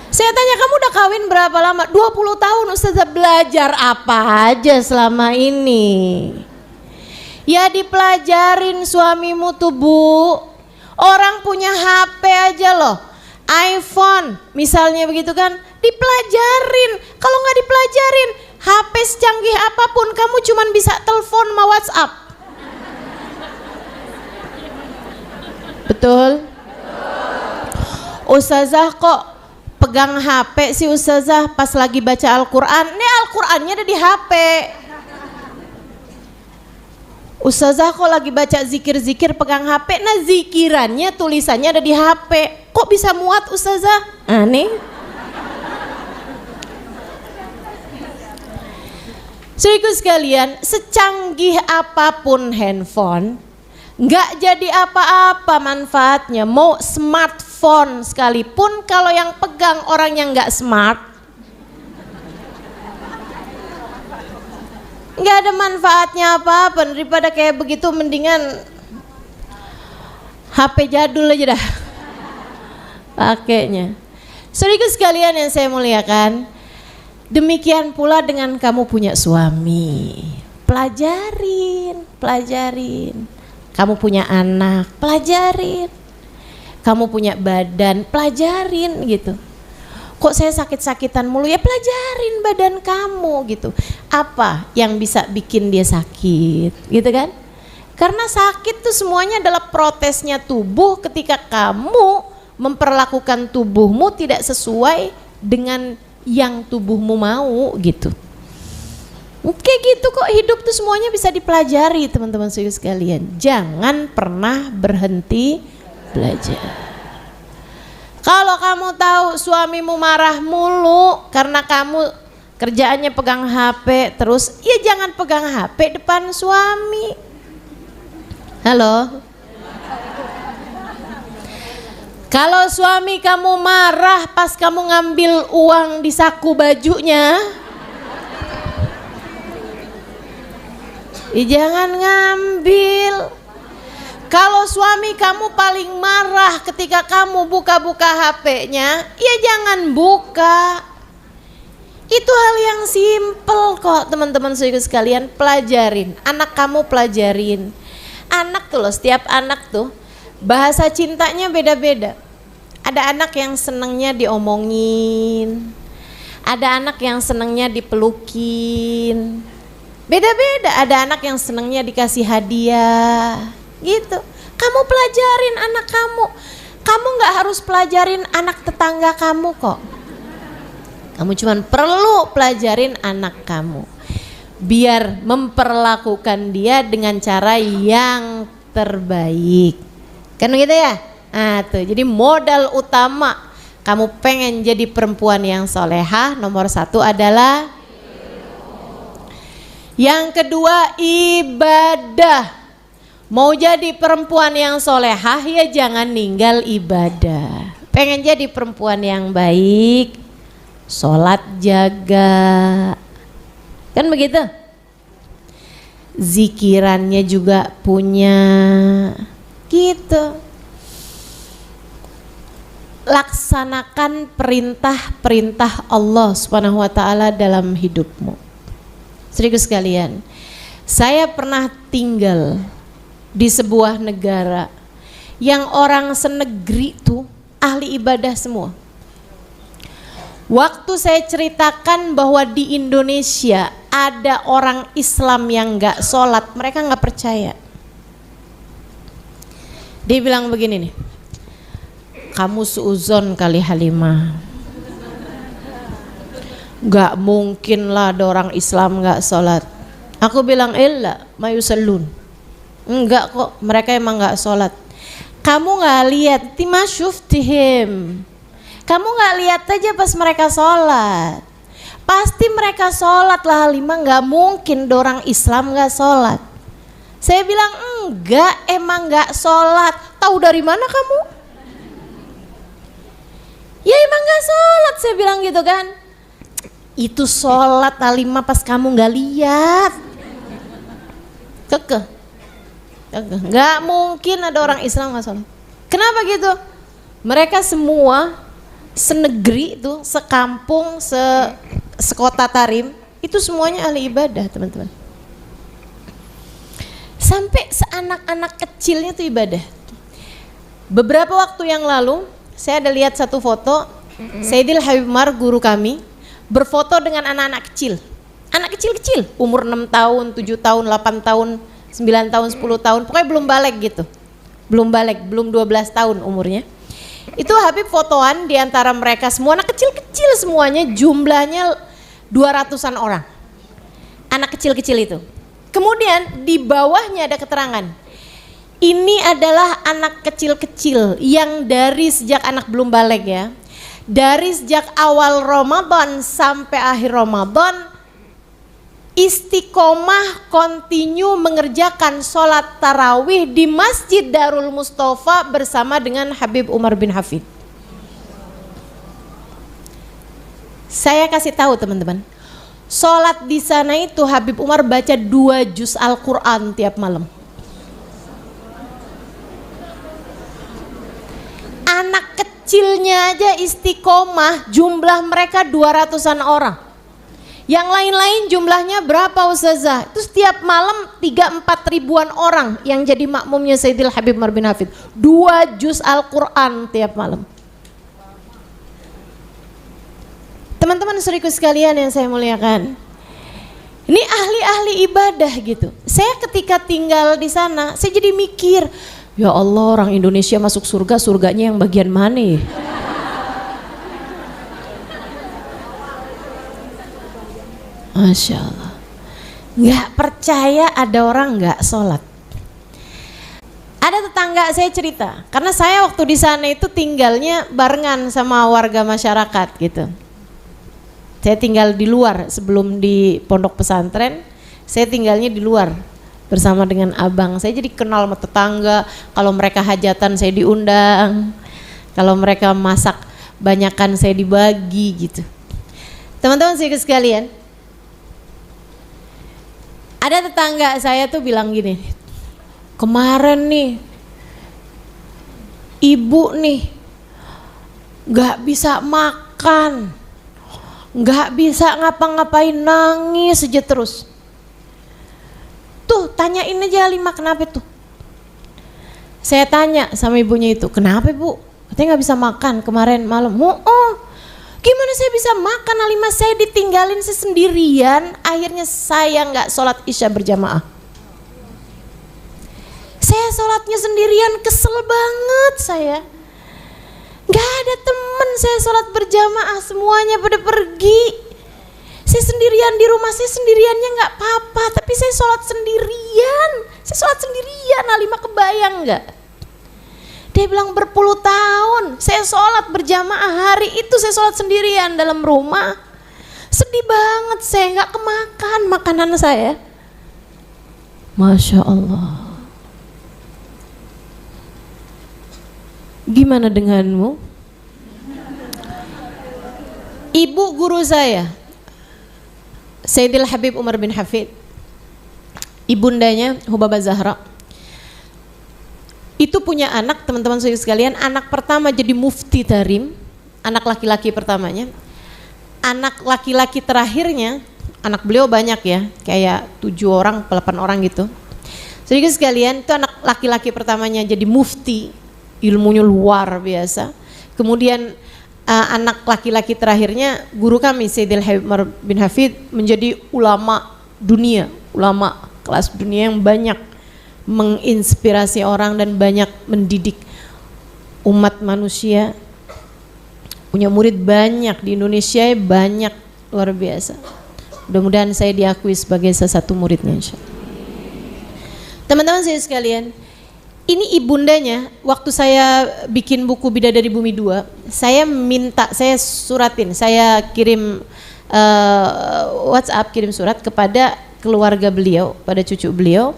Saya tanya, kamu udah kawin berapa lama? 20 tahun Ustazah. Belajar apa aja selama ini? Ya dipelajarin suamimu tuh Bu. Orang punya HP aja loh, iPhone misalnya begitu kan, dipelajarin. Kalau nggak dipelajarin, HP secanggih apapun kamu cuman bisa telepon sama WhatsApp. Betul? Ustazah kok pegang HP sih Ustazah pas lagi baca Al-Quran? Ini Al-Qurannya ada di HP. Ustazah kok lagi baca zikir-zikir pegang HP? Nah zikirannya tulisannya ada di HP. Kok bisa muat Ustazah? Aneh. Saudaraku sekalian, secanggih apapun handphone, nggak jadi apa-apa manfaatnya. Mau smartphone sekalipun, kalau yang pegang orang yang nggak smart, nggak ada manfaatnya apa-apa. Daripada kayak begitu, mendingan HP jadul aja dah pakainya. Saudaraku sekalian yang saya muliakan, demikian pula dengan kamu punya suami. Pelajarin. Kamu punya anak, pelajarin. Kamu punya badan, pelajarin gitu. Kok saya sakit-sakitan mulu? Ya pelajarin badan kamu gitu. Apa yang bisa bikin dia sakit, gitu kan? Karena sakit tuh semuanya adalah protesnya tubuh ketika kamu memperlakukan tubuhmu tidak sesuai dengan yang tubuhmu mau gitu. Kayak gitu kok, hidup tuh semuanya bisa dipelajari teman-teman sekalian. Jangan pernah berhenti belajar. Kalau kamu tahu suamimu marah mulu karena kamu kerjaannya pegang HP terus, ya jangan pegang HP depan suami. Halo? Kalau suami kamu marah pas kamu ngambil uang di saku bajunya, jangan ngambil. Kalau suami kamu paling marah ketika kamu buka-buka HP-nya, ya jangan buka. Itu hal yang simpel kok teman-teman saudara sekalian, pelajarin. Anak kamu pelajarin. Anak tuh loh, setiap anak tuh bahasa cintanya beda-beda. Ada anak yang senangnya diomongin, ada anak yang senangnya dipelukin, beda-beda. Ada anak yang senangnya dikasih hadiah, gitu. Kamu pelajarin anak kamu. Kamu gak harus pelajarin anak tetangga kamu kok. Kamu cuma perlu pelajarin anak kamu biar memperlakukan dia dengan cara yang terbaik. Kan begitu ya? Nah tuh, jadi modal utama kamu pengen jadi perempuan yang solehah, nomor 1 adalah, yang kedua ibadah. Mau jadi perempuan yang solehah ya jangan ninggal ibadah. Pengen jadi perempuan yang baik, sholat jaga, kan begitu. Zikirannya juga punya, gitu. Laksanakan perintah-perintah Allah Subhanahu wa taala dalam hidupmu. Saudara sekalian, saya pernah tinggal di sebuah negara yang orang senegeri tuh ahli ibadah semua. Waktu saya ceritakan bahwa di Indonesia ada orang Islam yang gak sholat, mereka gak percaya. Dia bilang begini nih, kamu suuzon kali Halimah, gak mungkin lah ada orang Islam gak sholat. Aku bilang illa mayusallun, enggak kok, mereka emang gak sholat. Kamu gak lihat tima syuftihim, kamu gak lihat aja pas mereka sholat. Pasti mereka sholat lah Halimah, gak mungkin orang Islam gak sholat. Saya bilang enggak, emang gak sholat. Tahu dari mana kamu? Ya emang gak sholat, saya bilang gitu kan. Itu sholat Halimah pas kamu gak lihat. Kekeh. Gak mungkin ada orang Islam gak sholat. Kenapa gitu? Mereka semua senegeri itu, sekampung, sekota Tarim, itu semuanya ahli ibadah teman-teman. Sampai seanak-anak kecilnya tuh ibadah. Beberapa waktu yang lalu saya ada lihat satu foto Sayyidil Habib Umar, guru kami, berfoto dengan anak-anak kecil. Anak kecil-kecil, umur 6 tahun, 7 tahun, 8 tahun, 9 tahun, 10 tahun, pokoknya belum balik gitu. Belum balik, belum 12 tahun umurnya. Itu Habib fotoan di antara mereka semua anak kecil-kecil semuanya, jumlahnya 200-an orang. Anak kecil-kecil itu. Kemudian di bawahnya ada keterangan. Ini adalah anak kecil-kecil yang dari sejak anak belum balik ya. Dari sejak awal Ramadan sampai akhir Ramadan istiqomah kontinu mengerjakan sholat tarawih di Masjid Darul Mustafa bersama dengan Habib Umar bin Hafid. Saya kasih tahu teman-teman, sholat di sana itu Habib Umar baca 2 juz Al-Quran tiap malam. Anak kecilnya aja istiqomah, jumlah mereka 200-an orang. Yang lain-lain jumlahnya berapa Ustazah? Itu setiap malam 3-4 ribuan orang yang jadi makmumnya Sayyidil Habib Umar bin Hafid. 2 juz Al-Quran tiap malam. Teman-teman saudaraku sekalian yang saya muliakan, ini ahli-ahli ibadah gitu. Saya ketika tinggal di sana, saya jadi mikir, ya Allah, orang Indonesia masuk surga, surganya yang bagian mana ya? Masya Allah, nggak percaya ada orang nggak sholat. Ada tetangga saya cerita, karena saya waktu di sana itu tinggalnya barengan sama warga masyarakat gitu. Saya tinggal di luar sebelum di pondok pesantren, saya tinggalnya di luar bersama dengan abang. Saya jadi kenal sama tetangga, kalau mereka hajatan saya diundang. Kalau mereka masak banyakan saya dibagi gitu. Teman-teman sekalian, ada tetangga saya tuh bilang gini, kemarin nih ibu nih gak bisa makan, gak bisa ngapa-ngapain, nangis aja terus. Tuh tanyain aja Halimah, kenapa tuh? Saya tanya sama ibunya itu, kenapa bu? Katanya gak bisa makan kemarin malam. Oh, gimana saya bisa makan Halimah, saya ditinggalin sendirian, akhirnya saya gak sholat isya berjamaah. Saya sholatnya sendirian, kesel banget saya. Gak ada temen saya sholat berjamaah, semuanya pada pergi. Saya sendirian di rumah, saya sendiriannya gak apa-apa, tapi saya sholat sendirian. Saya sholat sendirian, Halimah kebayang gak? Dia bilang berpuluh tahun saya sholat berjamaah, hari itu saya sholat sendirian dalam rumah. Sedih banget, saya gak kemakan makanan saya. Masya Allah. Gimana denganmu? Ibu guru saya, Sayyidil Habib Umar bin Hafid, ibundanya Hubabah Zahra, itu punya anak, teman-teman sekalian, anak pertama jadi mufti Tarim, anak laki-laki pertamanya. Anak laki-laki terakhirnya, anak beliau banyak ya, kayak 7 orang, 8 orang gitu. Sedikit sekalian, itu anak laki-laki pertamanya jadi mufti, ilmunya luar biasa. Kemudian anak laki-laki terakhirnya guru kami Sayyidil Habib Umar bin Hafid menjadi ulama dunia, ulama kelas dunia yang banyak menginspirasi orang dan banyak mendidik umat manusia. Punya murid banyak di Indonesia, banyak, luar biasa. Mudah-mudahan saya diakui sebagai salah satu muridnya, insya Allah. Teman-teman saya sekalian, ini ibundanya, waktu saya bikin buku Bidadari Bumi 2, saya minta, saya suratin, saya kirim WhatsApp, kirim surat kepada keluarga beliau, pada cucu beliau,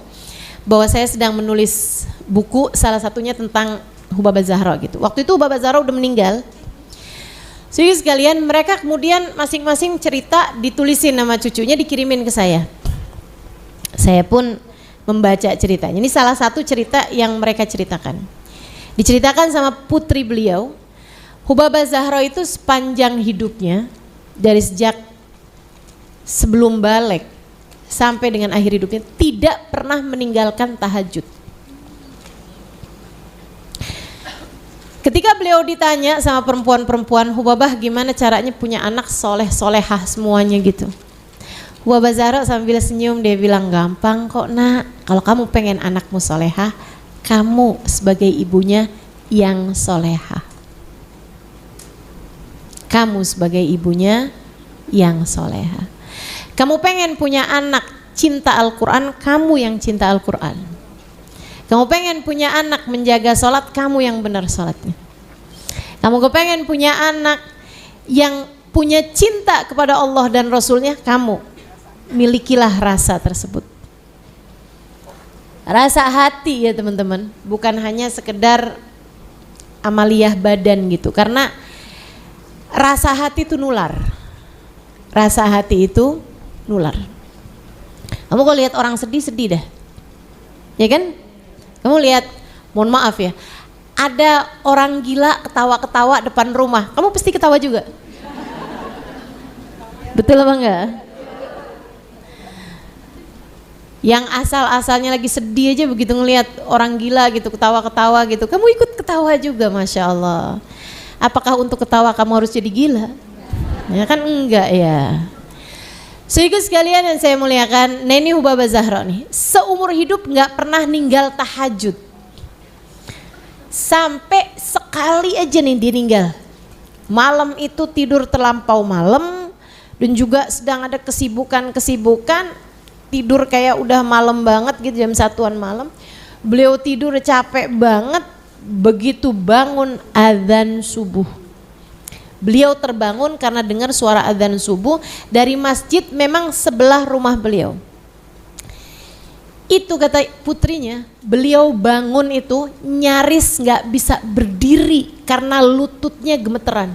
bahwa saya sedang menulis buku, salah satunya tentang Hubabah Zahra gitu. Waktu itu Hubabah Zahra udah meninggal. Jadi sekalian mereka kemudian masing-masing cerita ditulisin nama cucunya, dikirimin ke saya. Saya pun membaca ceritanya. Ini salah satu cerita yang mereka ceritakan. Diceritakan sama putri beliau. Hubabah Zahra itu sepanjang hidupnya, dari sejak sebelum balik sampai dengan akhir hidupnya, tidak pernah meninggalkan tahajud. Ketika beliau ditanya sama perempuan-perempuan, Hubabah gimana caranya punya anak soleh-solehah semuanya gitu. Hubabah Zahra sambil senyum dia bilang, gampang kok nak, kalau kamu pengen anakmu solehah, kamu sebagai ibunya yang solehah. Kamu sebagai ibunya yang solehah. Kamu pengen punya anak cinta Al-Quran, kamu yang cinta Al-Quran. Kamu pengen punya anak menjaga sholat, kamu yang benar sholatnya. Kamu kepengen punya anak yang punya cinta kepada Allah dan Rasulnya, kamu milikilah rasa tersebut. Rasa hati ya teman-teman, bukan hanya sekedar amaliyah badan gitu. Karena rasa hati itu nular. Rasa hati itu nular. Kamu kalau lihat orang sedih dah, ya kan? Kamu lihat, mohon maaf ya, ada orang gila ketawa-ketawa depan rumah, kamu pasti ketawa juga. Betul apa enggak? Yang asal-asalnya lagi sedih aja begitu ngelihat orang gila gitu ketawa-ketawa gitu, kamu ikut ketawa juga, Masya Allah. Apakah untuk ketawa kamu harus jadi gila? Ya kan enggak ya. Sehingga sekalian yang saya muliakan, Neni Hubabah Zahra nih seumur hidup nggak pernah ninggal tahajud. Sampai sekali aja nih dia ninggal. Malam itu tidur terlampau malam dan juga sedang ada kesibukan, tidur kayak udah malam banget gitu, jam 1-an malam. Beliau tidur capek banget, begitu bangun azan subuh. Beliau terbangun karena dengar suara azan subuh dari masjid memang sebelah rumah beliau. Itu kata putrinya, beliau bangun itu nyaris gak bisa berdiri karena lututnya gemeteran.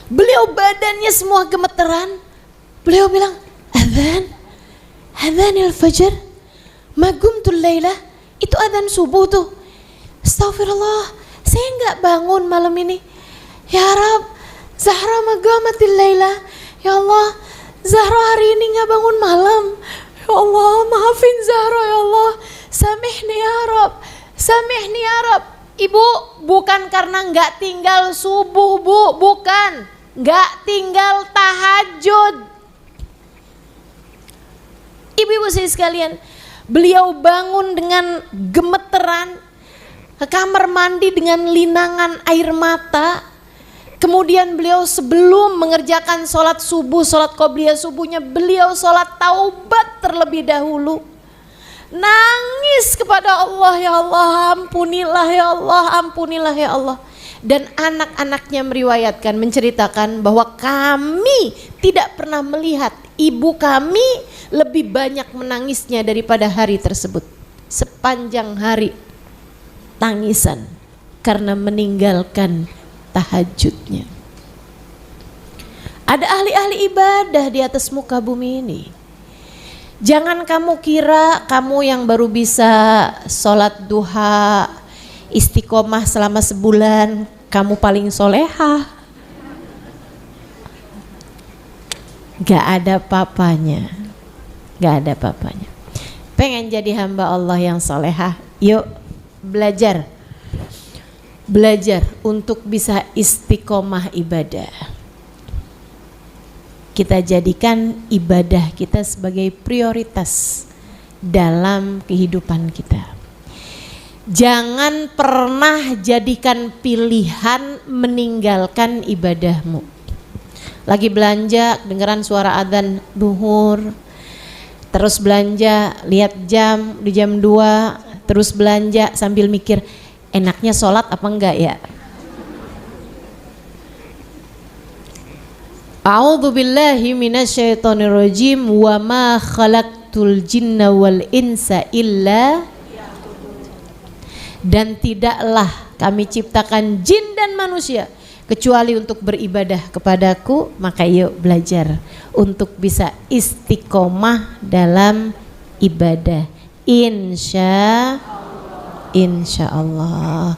Beliau badannya semua gemeteran. Beliau bilang, Adhanil fajar, magumtul laylah. Itu adzan subuh tuh. Astagfirullah, saya gak bangun malam ini. Ya Rab, Zahra magamatil laylah. Ya Allah, Zahra hari ini gak bangun malam. Ya Allah, maafin Zahra ya Allah. Samihni ya Rab, samihni ya Rab. Ibu, bukan karena gak tinggal subuh bu, bukan. Gak tinggal tahajud. Ibu-ibu sekalian, beliau bangun dengan gemeteran, ke kamar mandi dengan linangan air mata. Kemudian beliau sebelum mengerjakan sholat subuh, sholat qobliyah subuhnya, beliau sholat taubat terlebih dahulu. Nangis kepada Allah, ya Allah ampunilah ya Allah, ampunilah ya Allah. Dan anak-anaknya meriwayatkan, menceritakan bahwa kami tidak pernah melihat ibu kami lebih banyak menangisnya daripada hari tersebut. Sepanjang hari tangisan karena meninggalkan tahajudnya. Ada ahli-ahli ibadah di atas muka bumi ini. Jangan kamu kira kamu yang baru bisa sholat duha, istiqomah selama sebulan, kamu paling solehah. Gak ada papanya, gak ada papanya. Pengen jadi hamba Allah yang solehah? Yuk belajar. Belajar untuk bisa istiqomah ibadah. Kita jadikan ibadah kita sebagai prioritas dalam kehidupan kita. Jangan pernah jadikan pilihan meninggalkan ibadahmu. Lagi belanja, dengeran suara adzan duhur, terus belanja, lihat jam, di jam 2, terus belanja sambil mikir, enaknya sholat apa enggak ya? A'udzubillahi minasyaitonirrajim, wa ma khalaqtul jinna wal insa illa. Dan tidaklah kami ciptakan jin dan manusia kecuali untuk beribadah kepadaku. Maka yuk belajar untuk bisa istiqomah dalam ibadah, insya Allah.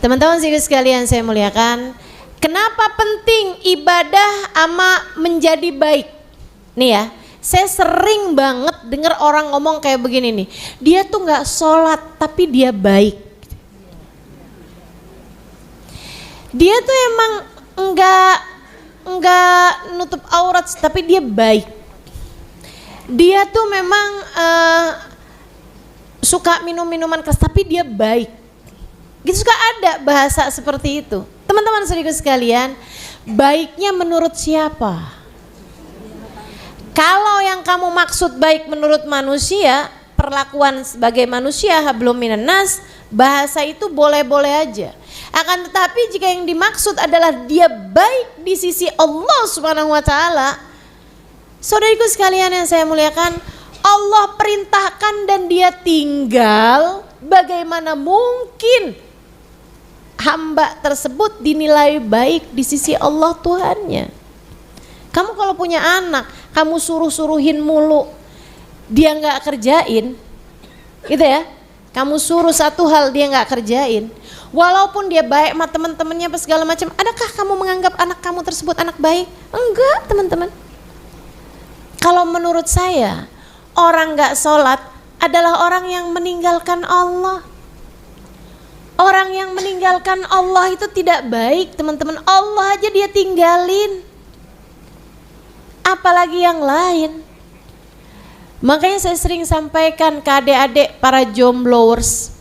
Teman-teman sekalian saya muliakan, kenapa penting ibadah ama menjadi baik? Nih ya, saya sering banget dengar orang ngomong kayak begini nih, dia tuh nggak sholat tapi dia baik. Dia tuh emang enggak nutup aurat tapi dia baik. Dia tuh memang suka minum minuman keras tapi dia baik. Gitu, suka ada bahasa seperti itu. Teman-teman saudara sekalian, baiknya menurut siapa? Kalau yang kamu maksud baik menurut manusia, perlakuan sebagai manusia hablum minan nas, bahasa itu boleh-boleh aja. Akan tetapi jika yang dimaksud adalah dia baik di sisi Allah Subhanahu wa taala, saudariku sekalian yang saya muliakan, Allah perintahkan dan dia tinggal, bagaimana mungkin hamba tersebut dinilai baik di sisi Allah Tuhannya? Kamu kalau punya anak, kamu suruh-suruhin mulu, dia nggak kerjain, gitu ya? Kamu suruh satu hal dia nggak kerjain, walaupun dia baik sama teman-temannya apa segala macam, adakah kamu menganggap anak kamu tersebut anak baik? Enggak, teman-teman. Kalau menurut saya, orang nggak sholat adalah orang yang meninggalkan Allah. Orang yang meninggalkan Allah itu tidak baik, teman-teman. Allah aja dia tinggalin, apalagi yang lain. Makanya saya sering sampaikan ke adik-adik para jomblowers,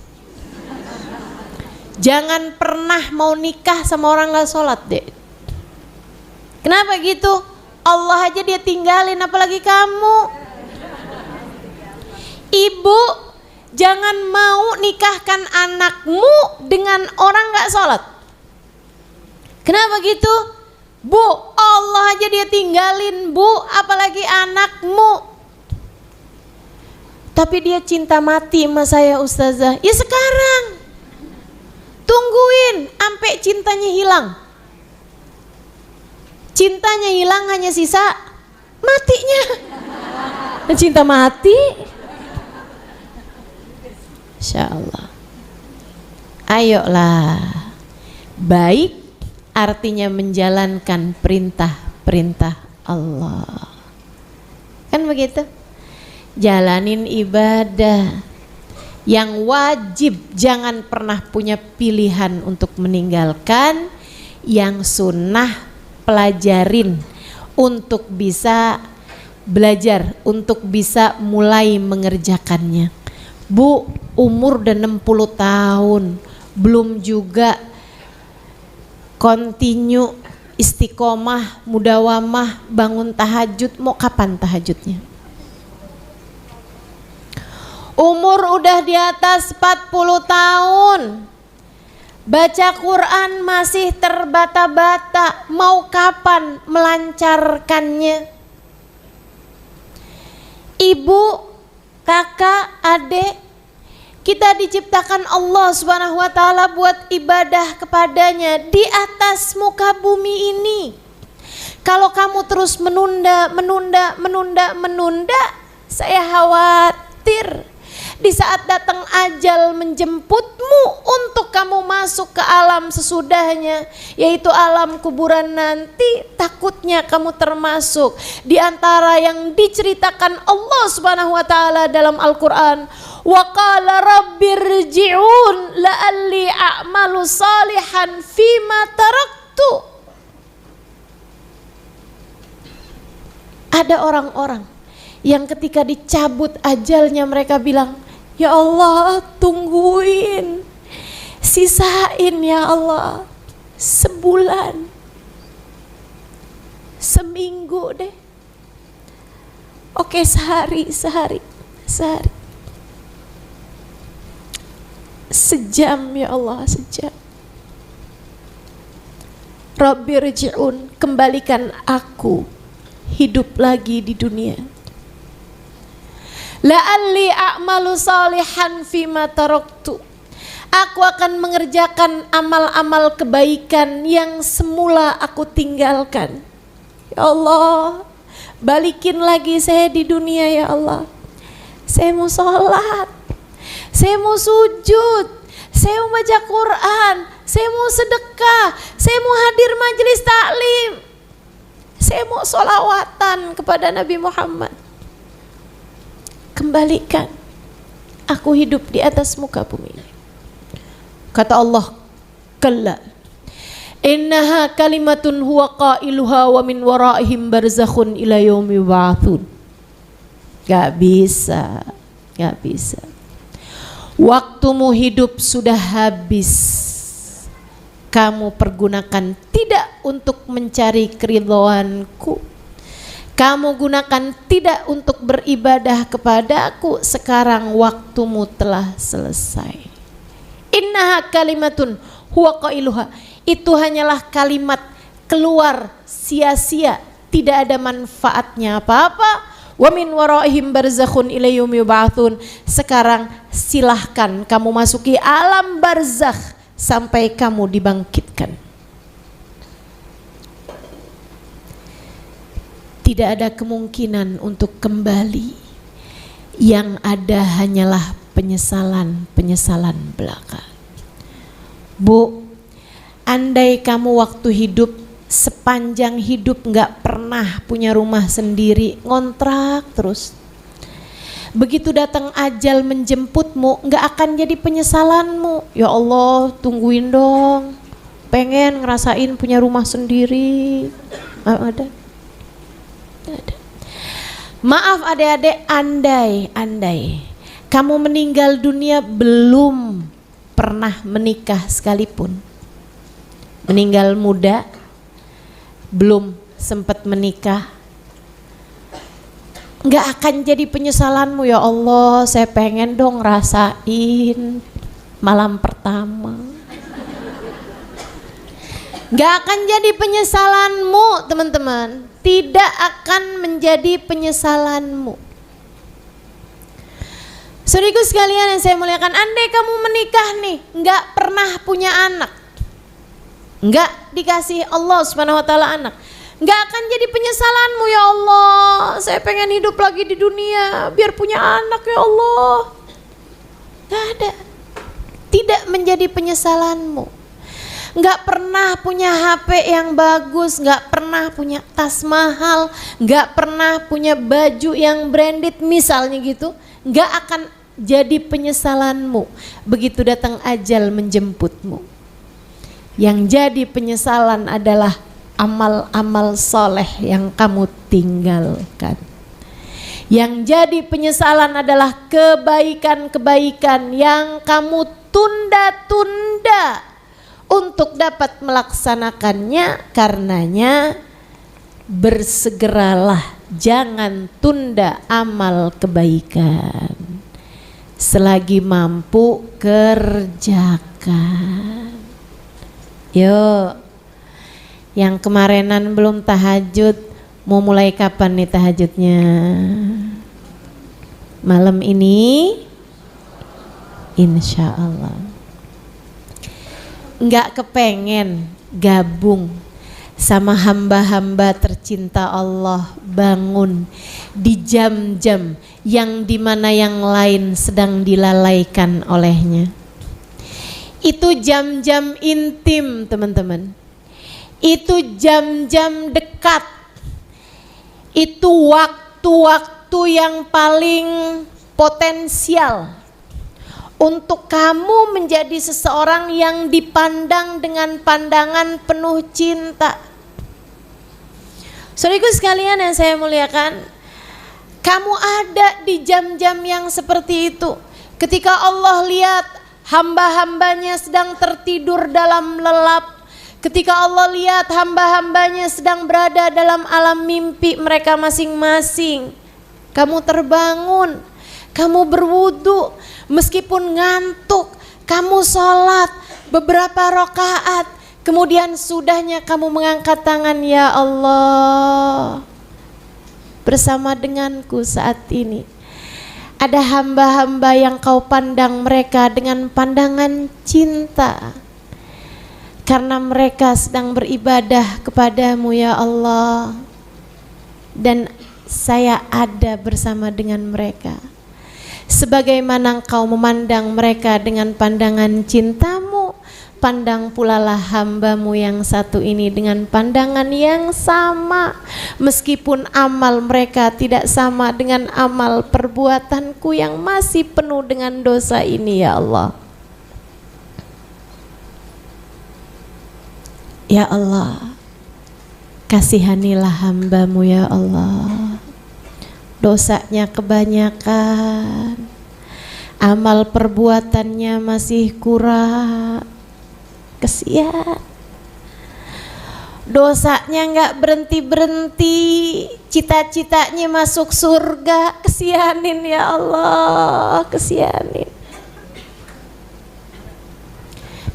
jangan pernah mau nikah sama orang gak sholat deh. Kenapa gitu? Allah aja dia tinggalin, apalagi kamu. Ibu, jangan mau nikahkan anakmu dengan orang gak sholat. Kenapa gitu? Bu, Allah aja dia tinggalin bu, apalagi anakmu. Tapi dia cinta mati sama saya ustazah. Ya sekarang. Tungguin sampai cintanya hilang. Cintanya hilang, hanya sisa matinya. Cinta mati. Insya Allah. Ayolah. Baik artinya menjalankan perintah-perintah Allah. Kan begitu? Jalanin ibadah. Yang wajib jangan pernah punya pilihan untuk meninggalkan. Yang sunnah pelajarin untuk bisa belajar, untuk bisa mulai mengerjakannya. Bu, umur udah 60 tahun, belum juga continue istiqomah, mudawamah, bangun tahajud. Mau kapan tahajudnya? Umur udah di atas 40 tahun, baca Quran masih terbata-bata. Mau kapan melancarkannya? Ibu, kakak, adik, kita diciptakan Allah Subhanahu wa taala buat ibadah kepadanya di atas muka bumi ini. Kalau kamu terus menunda, saya khawatir di saat datang ajal menjemputmu untuk kamu masuk ke alam sesudahnya, yaitu alam kuburan nanti, takutnya kamu termasuk di antara yang diceritakan Allah Subhanahu wa taala dalam Al-Qur'an. Wa qala rabbirji'un la'alli a'malu salihan fima taraktu. Ada orang-orang yang ketika dicabut ajalnya mereka bilang, ya Allah, tungguin, sisain ya Allah, sebulan, seminggu deh, oke sehari, sejam ya Allah, sejam. Rabbirji'un, kembalikan aku hidup lagi di dunia. La'alli a'malu salihan fima taraktu. Aku akan mengerjakan amal-amal kebaikan yang semula aku tinggalkan. Ya Allah, balikin lagi saya di dunia ya Allah. Saya mau sholat, saya mau sujud, saya mau baca Quran, saya mau sedekah, saya mau hadir majelis taklim, saya mau sholawatan kepada Nabi Muhammad. Kembalikan aku hidup di atas muka bumi ini. Kata Allah, kalla innaha kalimatun huwa qailuha wa min waraihim barzakhun ila yaumi yub'atsun. Gak bisa. Waktumu hidup sudah habis. Kamu pergunakan tidak untuk mencari keridhoanku. Kamu gunakan tidak untuk beribadah kepadaku. Sekarang waktumu telah selesai. Innaha kalimatun huwa qailuha. Itu hanyalah kalimat keluar sia-sia, tidak ada manfaatnya apa-apa. Wa min waraihim barzakhun ila yaumi yub'atsun. Sekarang silahkan kamu masuki alam barzakh sampai kamu dibangkitkan. Tidak ada kemungkinan untuk kembali. Yang ada hanyalah penyesalan belaka. Bu, andai kamu waktu hidup, sepanjang hidup gak pernah punya rumah sendiri, ngontrak terus. Begitu datang ajal menjemputmu, gak akan jadi penyesalanmu. Ya Allah, tungguin dong, pengen ngerasain punya rumah sendiri. Ada. Maaf adik-adik, andai kamu meninggal dunia belum pernah menikah sekalipun, meninggal muda, belum sempat menikah, nggak akan jadi penyesalanmu. Ya Allah, saya pengen dong rasain malam pertama. Nggak akan jadi penyesalanmu teman-teman. Tidak akan menjadi penyesalanmu. Saudaraku sekalian yang saya muliakan, andai kamu menikah nih, nggak pernah punya anak, nggak dikasih Allah Subhanahu Wa Taala anak, nggak akan jadi penyesalanmu. Ya Allah, saya pengen hidup lagi di dunia biar punya anak ya Allah. Nggak ada, tidak menjadi penyesalanmu. Nggak pernah punya HP yang bagus, nggak pernah punya tas mahal, nggak pernah punya baju yang branded misalnya gitu, nggak akan jadi penyesalanmu begitu datang ajal menjemputmu. Yang jadi penyesalan adalah amal-amal soleh yang kamu tinggalkan. Yang jadi penyesalan adalah kebaikan-kebaikan yang kamu tunda-tunda untuk dapat melaksanakannya. Karenanya bersegeralah, jangan tunda amal kebaikan. Selagi mampu kerjakan. Yuk, yang kemarinan belum tahajud, mau mulai kapan nih tahajudnya? Malam ini? Insya Allah. Nggak kepengen gabung sama hamba-hamba tercinta Allah, bangun di jam-jam yang dimana yang lain sedang dilalaikan olehnya. Itu jam-jam intim teman-teman, itu jam-jam dekat, itu waktu-waktu yang paling potensial untuk kamu menjadi seseorang yang dipandang dengan pandangan penuh cinta. Saudaraku sekalian yang saya muliakan, kamu ada di jam-jam yang seperti itu. Ketika Allah lihat hamba-hambanya sedang tertidur dalam lelap, ketika Allah lihat hamba-hambanya sedang berada dalam alam mimpi mereka masing-masing, kamu terbangun, kamu berwudu, meskipun ngantuk, kamu sholat beberapa rakaat, kemudian sudahnya kamu mengangkat tangan, ya Allah, bersama denganku saat ini ada hamba-hamba yang kau pandang mereka dengan pandangan cinta, karena mereka sedang beribadah kepadamu ya Allah, dan saya ada bersama dengan mereka. Sebagaimana engkau memandang mereka dengan pandangan cintamu, pandang pula lah hambamu yang satu ini dengan pandangan yang sama. Meskipun amal mereka tidak sama dengan amal perbuatanku yang masih penuh dengan dosa ini ya Allah. Ya Allah, kasihanilah hambamu ya Allah. Dosanya kebanyakan, amal perbuatannya masih kurang, kesian. Dosanya nggak berhenti-berhenti, cita-citanya masuk surga, kesianin ya Allah, kesianin.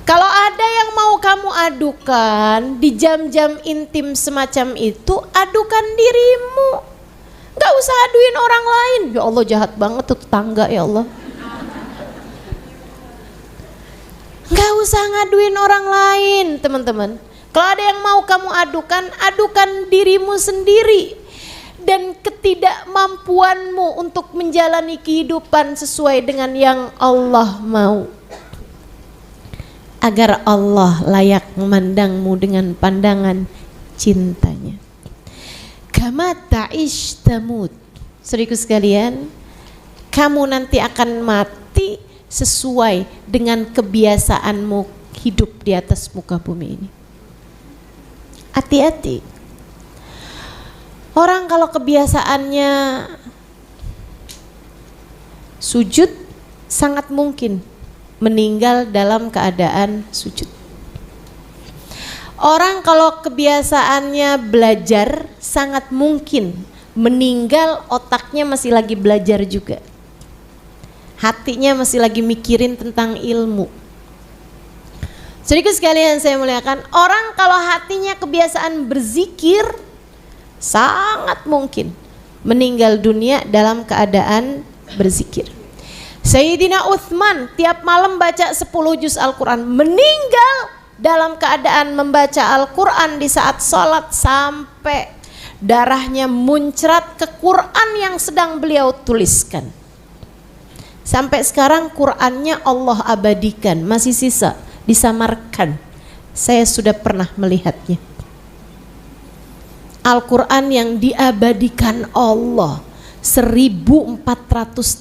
Kalau ada yang mau kamu adukan di jam-jam intim semacam itu, adukan dirimu. Gak usah aduin orang lain. Ya Allah, jahat banget tuh tetangga ya Allah. Gak usah ngaduin orang lain teman-teman. Kalau ada yang mau kamu adukan, adukan dirimu sendiri dan ketidakmampuanmu untuk menjalani kehidupan sesuai dengan yang Allah mau, agar Allah layak memandangmu dengan pandangan cintanya. Kama ta'ish tamut. Saudaraku sekalian, kamu nanti akan mati sesuai dengan kebiasaanmu hidup di atas muka bumi ini. Hati-hati. Orang kalau kebiasaannya sujud, sangat mungkin meninggal dalam keadaan sujud. Orang kalau kebiasaannya belajar, sangat mungkin meninggal otaknya masih lagi belajar juga, hatinya masih lagi mikirin tentang ilmu. Saudaraku sekalian saya muliakan, orang kalau hatinya kebiasaan berzikir, sangat mungkin meninggal dunia dalam keadaan berzikir. Sayyidina Uthman tiap malam baca 10 juz Al-Quran, meninggal dalam keadaan membaca Al-Quran di saat sholat sampai darahnya muncrat ke Quran yang sedang beliau tuliskan. Sampai sekarang Qurannya Allah abadikan, masih sisa, disamarkan. Saya sudah pernah melihatnya. Al-Quran yang diabadikan Allah 1400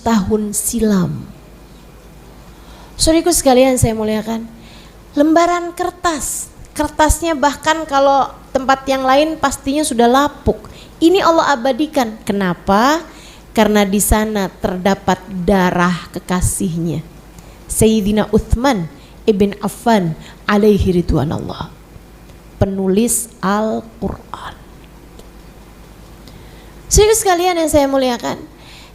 tahun silam. Saudaraku sekalian saya muliakan, lembaran kertas, kertasnya bahkan kalau tempat yang lain pastinya sudah lapuk. Ini Allah abadikan. Kenapa? Karena di sana terdapat darah kekasihnya, Sayyidina Uthman ibn Affan alaihi ridwanallah, penulis Al-Quran. Saudara sekalian yang saya muliakan,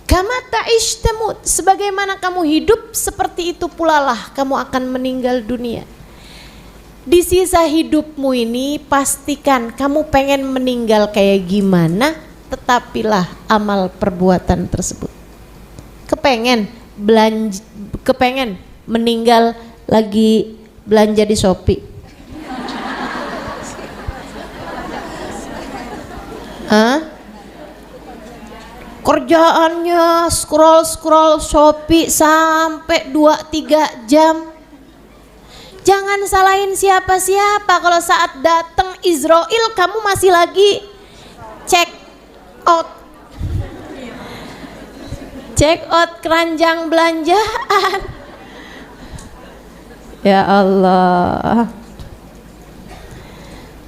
kama ta'ish tamut, sebagaimana kamu hidup seperti itu pula lah kamu akan meninggal dunia. Di sisa hidupmu ini pastikan kamu pengen meninggal kayak gimana, tetapilah amal perbuatan tersebut. Kepengen meninggal lagi belanja di Shopee. Hah? Kerjaannya scroll Shopee sampai 2-3 jam. Jangan salahin siapa-siapa kalau saat datang Israel kamu masih lagi check out keranjang belanjaan. Ya Allah.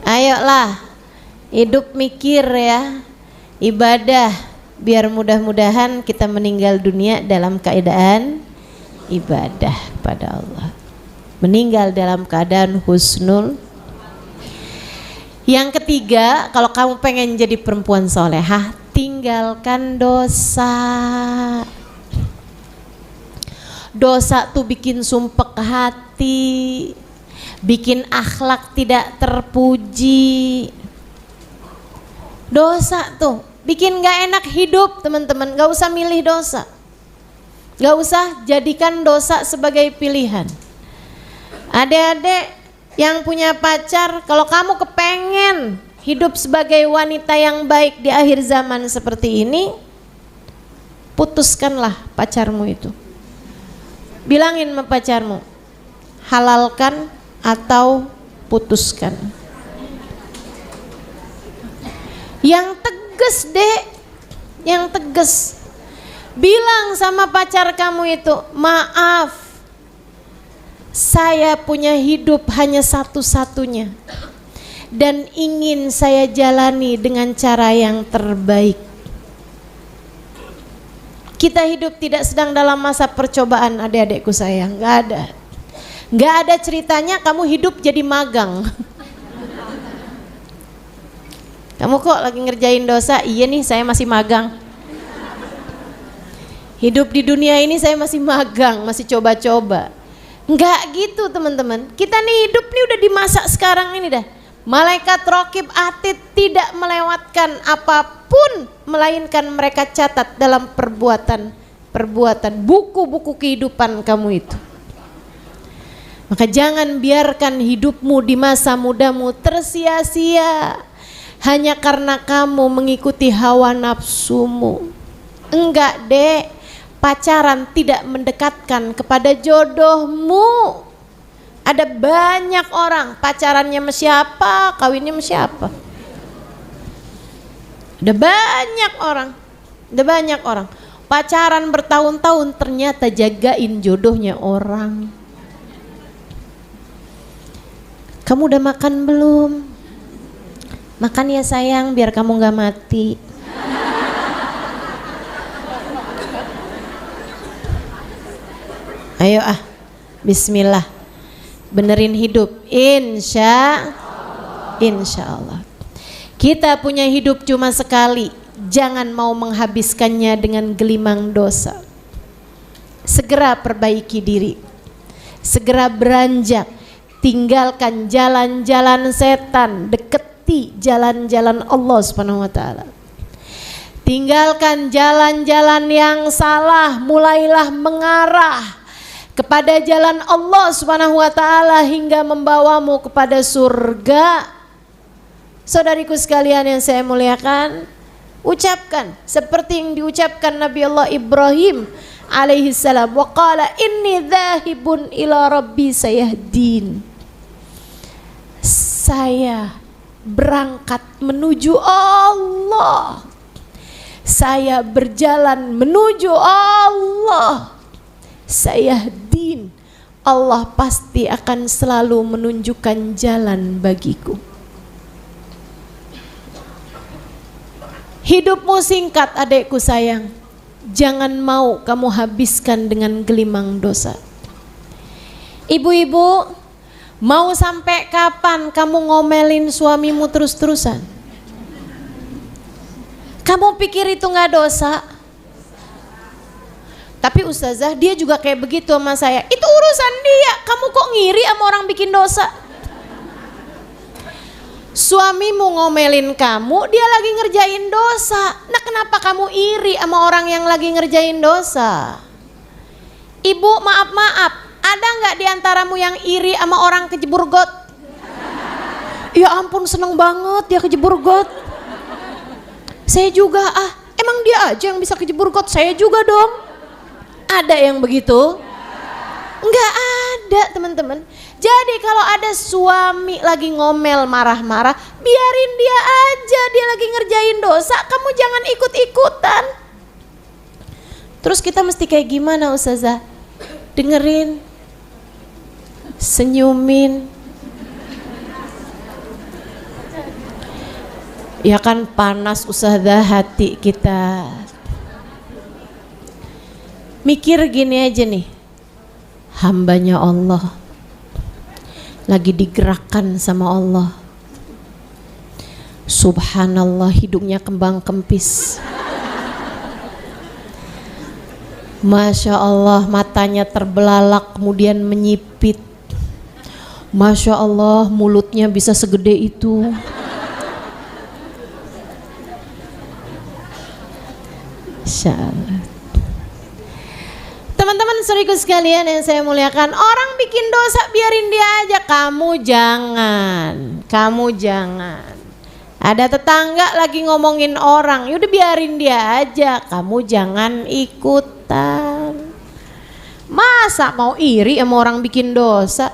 Ayolah hidup mikir ya, ibadah, biar mudah-mudahan kita meninggal dunia dalam keadaan ibadah kepada Allah, meninggal dalam keadaan husnul. Yang ketiga, kalau kamu pengen jadi perempuan solehah, tinggalkan dosa. Dosa tuh bikin sumpek hati, bikin akhlak tidak terpuji. Dosa tuh bikin gak enak hidup teman-teman. Gak usah milih dosa, gak usah jadikan dosa sebagai pilihan. Adik-adik yang punya pacar, kalau kamu kepengen hidup sebagai wanita yang baik di akhir zaman seperti ini, putuskanlah pacarmu itu. Bilangin sama pacarmu, halalkan atau putuskan. Yang tegas dek, yang tegas. Bilang sama pacar kamu itu, maaf, saya punya hidup hanya satu-satunya dan ingin saya jalani dengan cara yang terbaik. Kita hidup tidak sedang dalam masa percobaan adik-adikku sayang, gak ada. Gak ada ceritanya kamu hidup jadi magang. Kamu kok lagi ngerjain dosa? Iya nih saya masih magang. Hidup di dunia ini saya masih magang, masih coba-coba. Enggak gitu teman-teman. Kita nih hidup nih udah di masa sekarang ini dah. Malaikat Raqib Atid tidak melewatkan apapun, melainkan mereka catat dalam perbuatan buku-buku kehidupan kamu itu. Maka jangan biarkan hidupmu di masa mudamu tersia-sia hanya karena kamu mengikuti hawa nafsumu. Enggak dek, pacaran tidak mendekatkan kepada jodohmu. Ada banyak orang pacarannya sama siapa, kawinnya sama siapa. Ada banyak orang pacaran bertahun-tahun ternyata jagain jodohnya orang. Kamu udah makan belum? Makan ya sayang biar kamu gak mati. Ayo bismillah, benerin hidup. Insya Allah. Kita punya hidup cuma sekali, jangan mau menghabiskannya dengan gelimang dosa. Segera perbaiki diri, segera beranjak, tinggalkan jalan-jalan setan, deketi jalan-jalan Allah Subhanahu wa taala. Tinggalkan jalan-jalan yang salah, mulailah mengarah kepada jalan Allah Subhanahu wa taala hingga membawamu kepada surga. Saudariku sekalian yang saya muliakan, ucapkan seperti yang diucapkan Nabi Allah Ibrahim alaihi salam, wa qala inni dzahibun ila rabbi sayahdin. Saya berangkat menuju Allah. Saya berjalan menuju Allah. Sayahdin. Allah pasti akan selalu menunjukkan jalan bagiku. Hidupmu singkat adekku sayang. Jangan mau kamu habiskan dengan gelimang dosa. Ibu-ibu, mau sampai kapan kamu ngomelin suamimu terus-terusan? Kamu pikir itu gak dosa? Tapi ustazah, dia juga kayak begitu sama saya. Itu urusan dia, kamu kok ngiri sama orang bikin dosa? Suamimu ngomelin kamu, dia lagi ngerjain dosa. Nah, kenapa kamu iri sama orang yang lagi ngerjain dosa? Ibu, maaf-maaf, ada gak diantaramu yang iri sama orang kejebur got? Ya ampun, seneng banget dia kejebur got. Saya juga, emang dia aja yang bisa kejebur got, saya juga dong. Ada yang begitu? Enggak ada teman-teman. Jadi kalau ada suami lagi ngomel marah-marah, biarin dia aja, dia lagi ngerjain dosa, kamu jangan ikut-ikutan. Terus kita mesti kayak gimana ustazah? Dengerin, senyumin. Ya kan panas ustazah hati kita. Mikir gini aja nih, hambanya Allah lagi digerakkan sama Allah. Subhanallah, hidungnya kembang kempis. Masya Allah, matanya terbelalak kemudian menyipit. Masya Allah, mulutnya bisa segede itu. Masya Allah. Teman-teman saudaraku sekalian yang saya muliakan, orang bikin dosa biarin dia aja, kamu jangan. Ada tetangga lagi ngomongin orang, yaudah biarin dia aja, kamu jangan ikutan. Masa mau iri sama orang bikin dosa?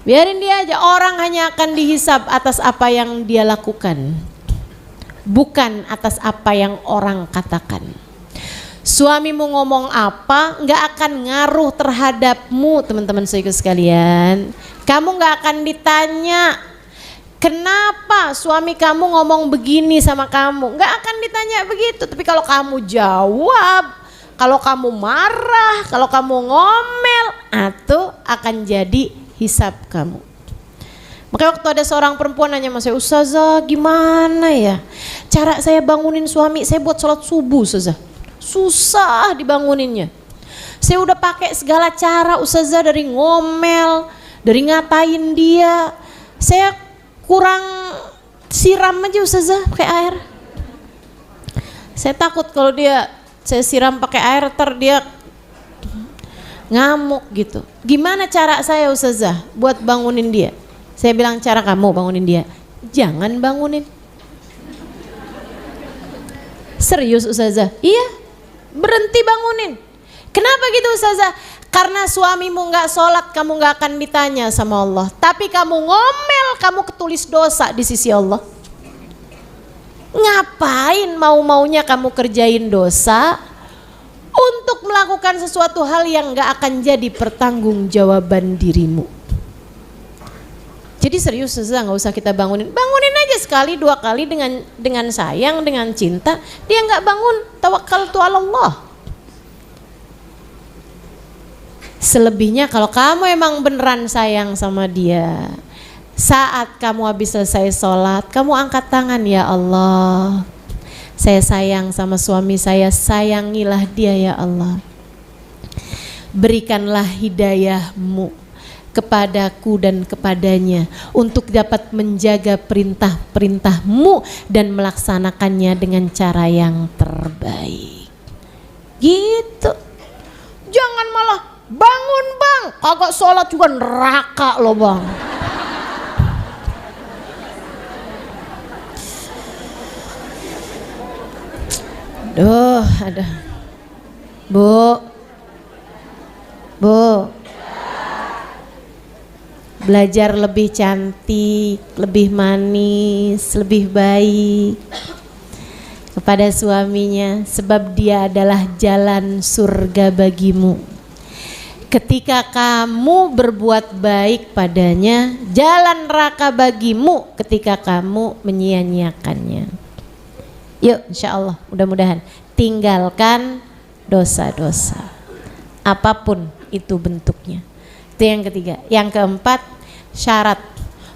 Biarin dia aja, orang hanya akan dihisab atas apa yang dia lakukan, bukan atas apa yang orang katakan. Suamimu ngomong apa nggak akan ngaruh terhadapmu teman-teman saudaraku sekalian. Kamu nggak akan ditanya kenapa suami kamu ngomong begini sama kamu, nggak akan ditanya begitu. Tapi kalau kamu jawab, kalau kamu marah, kalau kamu ngomel, itu akan jadi hisab kamu. Makanya waktu ada seorang perempuan nanya sama saya, ustazah gimana ya cara saya bangunin suami saya buat sholat subuh ustazah? Susah dibanguninnya. Saya udah pakai segala cara ustazah, dari ngomel, dari ngatain dia. Saya kurang siram aja ustazah pakai air. Saya takut kalau saya siram pakai air dia ngamuk gitu. Gimana cara saya ustazah buat bangunin dia? Saya bilang cara kamu bangunin dia, jangan bangunin. Serius ustazah? Iya. Berhenti bangunin. Kenapa gitu ustazah? Karena suamimu gak sholat, kamu gak akan ditanya sama Allah. Tapi kamu ngomel, kamu ketulis dosa di sisi Allah. Ngapain mau-maunya kamu kerjain dosa untuk melakukan sesuatu hal yang gak akan jadi pertanggungjawaban dirimu. Jadi serius ustazah, gak usah kita bangunin. Bangunin aja sekali, dua kali dengan sayang, dengan cinta. Dia gak bangun, tawakkaltu ala Allah. Selebihnya kalau kamu emang beneran sayang sama dia, saat kamu habis selesai sholat, kamu angkat tangan, ya Allah, saya sayang sama suami saya, sayangilah dia ya Allah. Berikanlah hidayahmu kepadaku dan kepadanya untuk dapat menjaga perintah-perintahmu dan melaksanakannya dengan cara yang terbaik. Gitu. Jangan malah bangun bang, kagak sholat juga neraka loh bang. Duh, ada. Bu. Belajar lebih cantik, lebih manis, lebih baik kepada suaminya, sebab dia adalah jalan surga bagimu. Ketika kamu berbuat baik padanya, jalan neraka bagimu ketika kamu menyia-nyiakannya. Yuk, insya Allah, mudah-mudahan tinggalkan dosa-dosa, apapun itu bentuknya. Itu yang ketiga. Yang keempat, syarat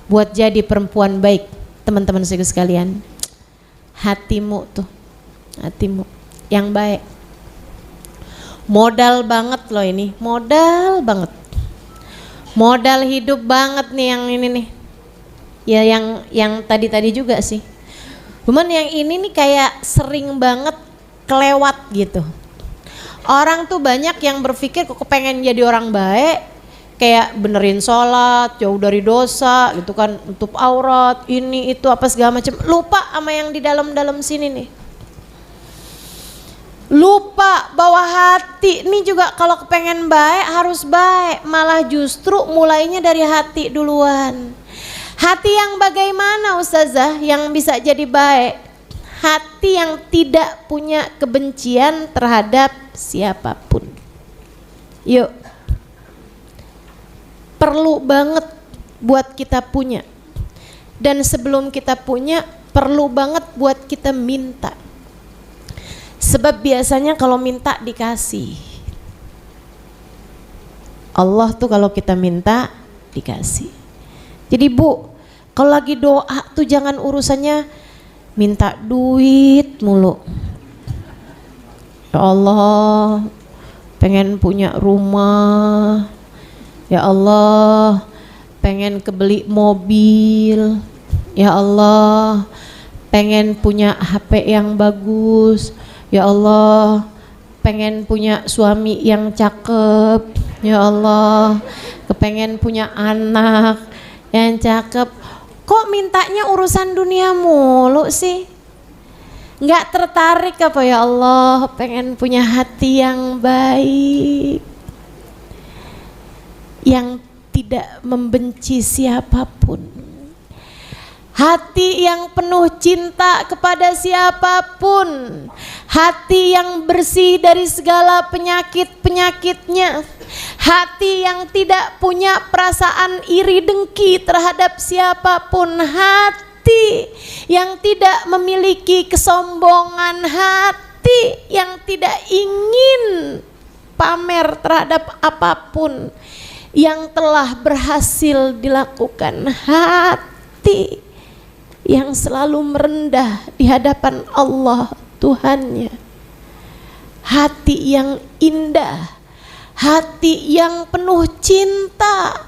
buat jadi perempuan baik, teman-teman sekalian, hatimu yang baik. Modal banget loh ini, modal banget, modal hidup banget nih yang ini nih. Ya yang tadi juga sih. Cuman yang ini nih kayak sering banget kelewat gitu. Orang tuh banyak yang berpikir kok pengen jadi orang baik, kayak benerin sholat, jauh dari dosa gitu kan, tutup aurat, ini itu apa segala macam. Lupa sama yang di dalam sini nih. Lupa bahwa hati ini juga kalau kepengen baik harus baik, malah justru mulainya dari hati duluan. Hati yang bagaimana Ustazah yang bisa jadi baik? Hati yang tidak punya kebencian terhadap siapapun. Yuk, perlu banget buat kita punya. Dan sebelum kita punya, perlu banget buat kita minta. Sebab biasanya kalau minta dikasih. Allah tuh kalau kita minta dikasih. Jadi Bu, kalau lagi doa tuh jangan urusannya minta duit mulu. Ya Allah, pengen punya rumah. Ya Allah, pengen kebeli mobil. Ya Allah, pengen punya HP yang bagus. Ya Allah, pengen punya suami yang cakep. Ya Allah, kepengen punya anak yang cakep. Kok mintanya urusan dunia mulu sih? Nggak tertarik apa ya Allah, pengen punya hati yang baik, yang tidak membenci siapapun. Hati yang penuh cinta kepada siapapun. Hati yang bersih dari segala penyakit-penyakitnya. Hati yang tidak punya perasaan iri dengki terhadap siapapun. Hati yang tidak memiliki kesombongan. Hati yang tidak ingin pamer terhadap apapun yang telah berhasil dilakukan. Hati yang selalu merendah di hadapan Allah Tuhannya. Hati yang indah, hati yang penuh cinta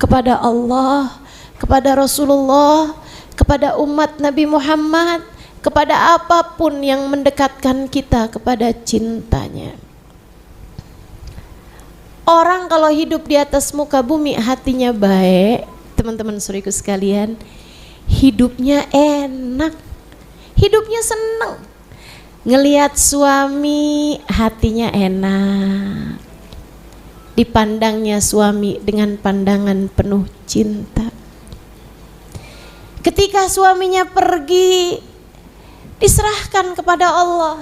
kepada Allah, kepada Rasulullah, kepada umat Nabi Muhammad, kepada apapun yang mendekatkan kita kepada cintanya. Orang kalau hidup di atas muka bumi hatinya baik, teman-teman suriku sekalian, hidupnya enak, hidupnya senang. Ngelihat suami hatinya enak, dipandangnya suami dengan pandangan penuh cinta. Ketika suaminya pergi, diserahkan kepada Allah.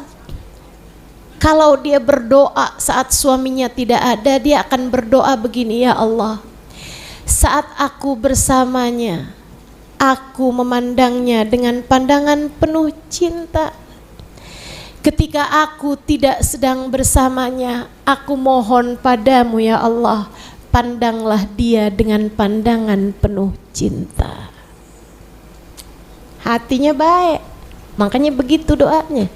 Kalau dia berdoa saat suaminya tidak ada, dia akan berdoa begini, ya Allah, saat aku bersamanya, aku memandangnya dengan pandangan penuh cinta. Ketika aku tidak sedang bersamanya, aku mohon padamu ya Allah, pandanglah dia dengan pandangan penuh cinta. Hatinya baik, makanya begitu doanya.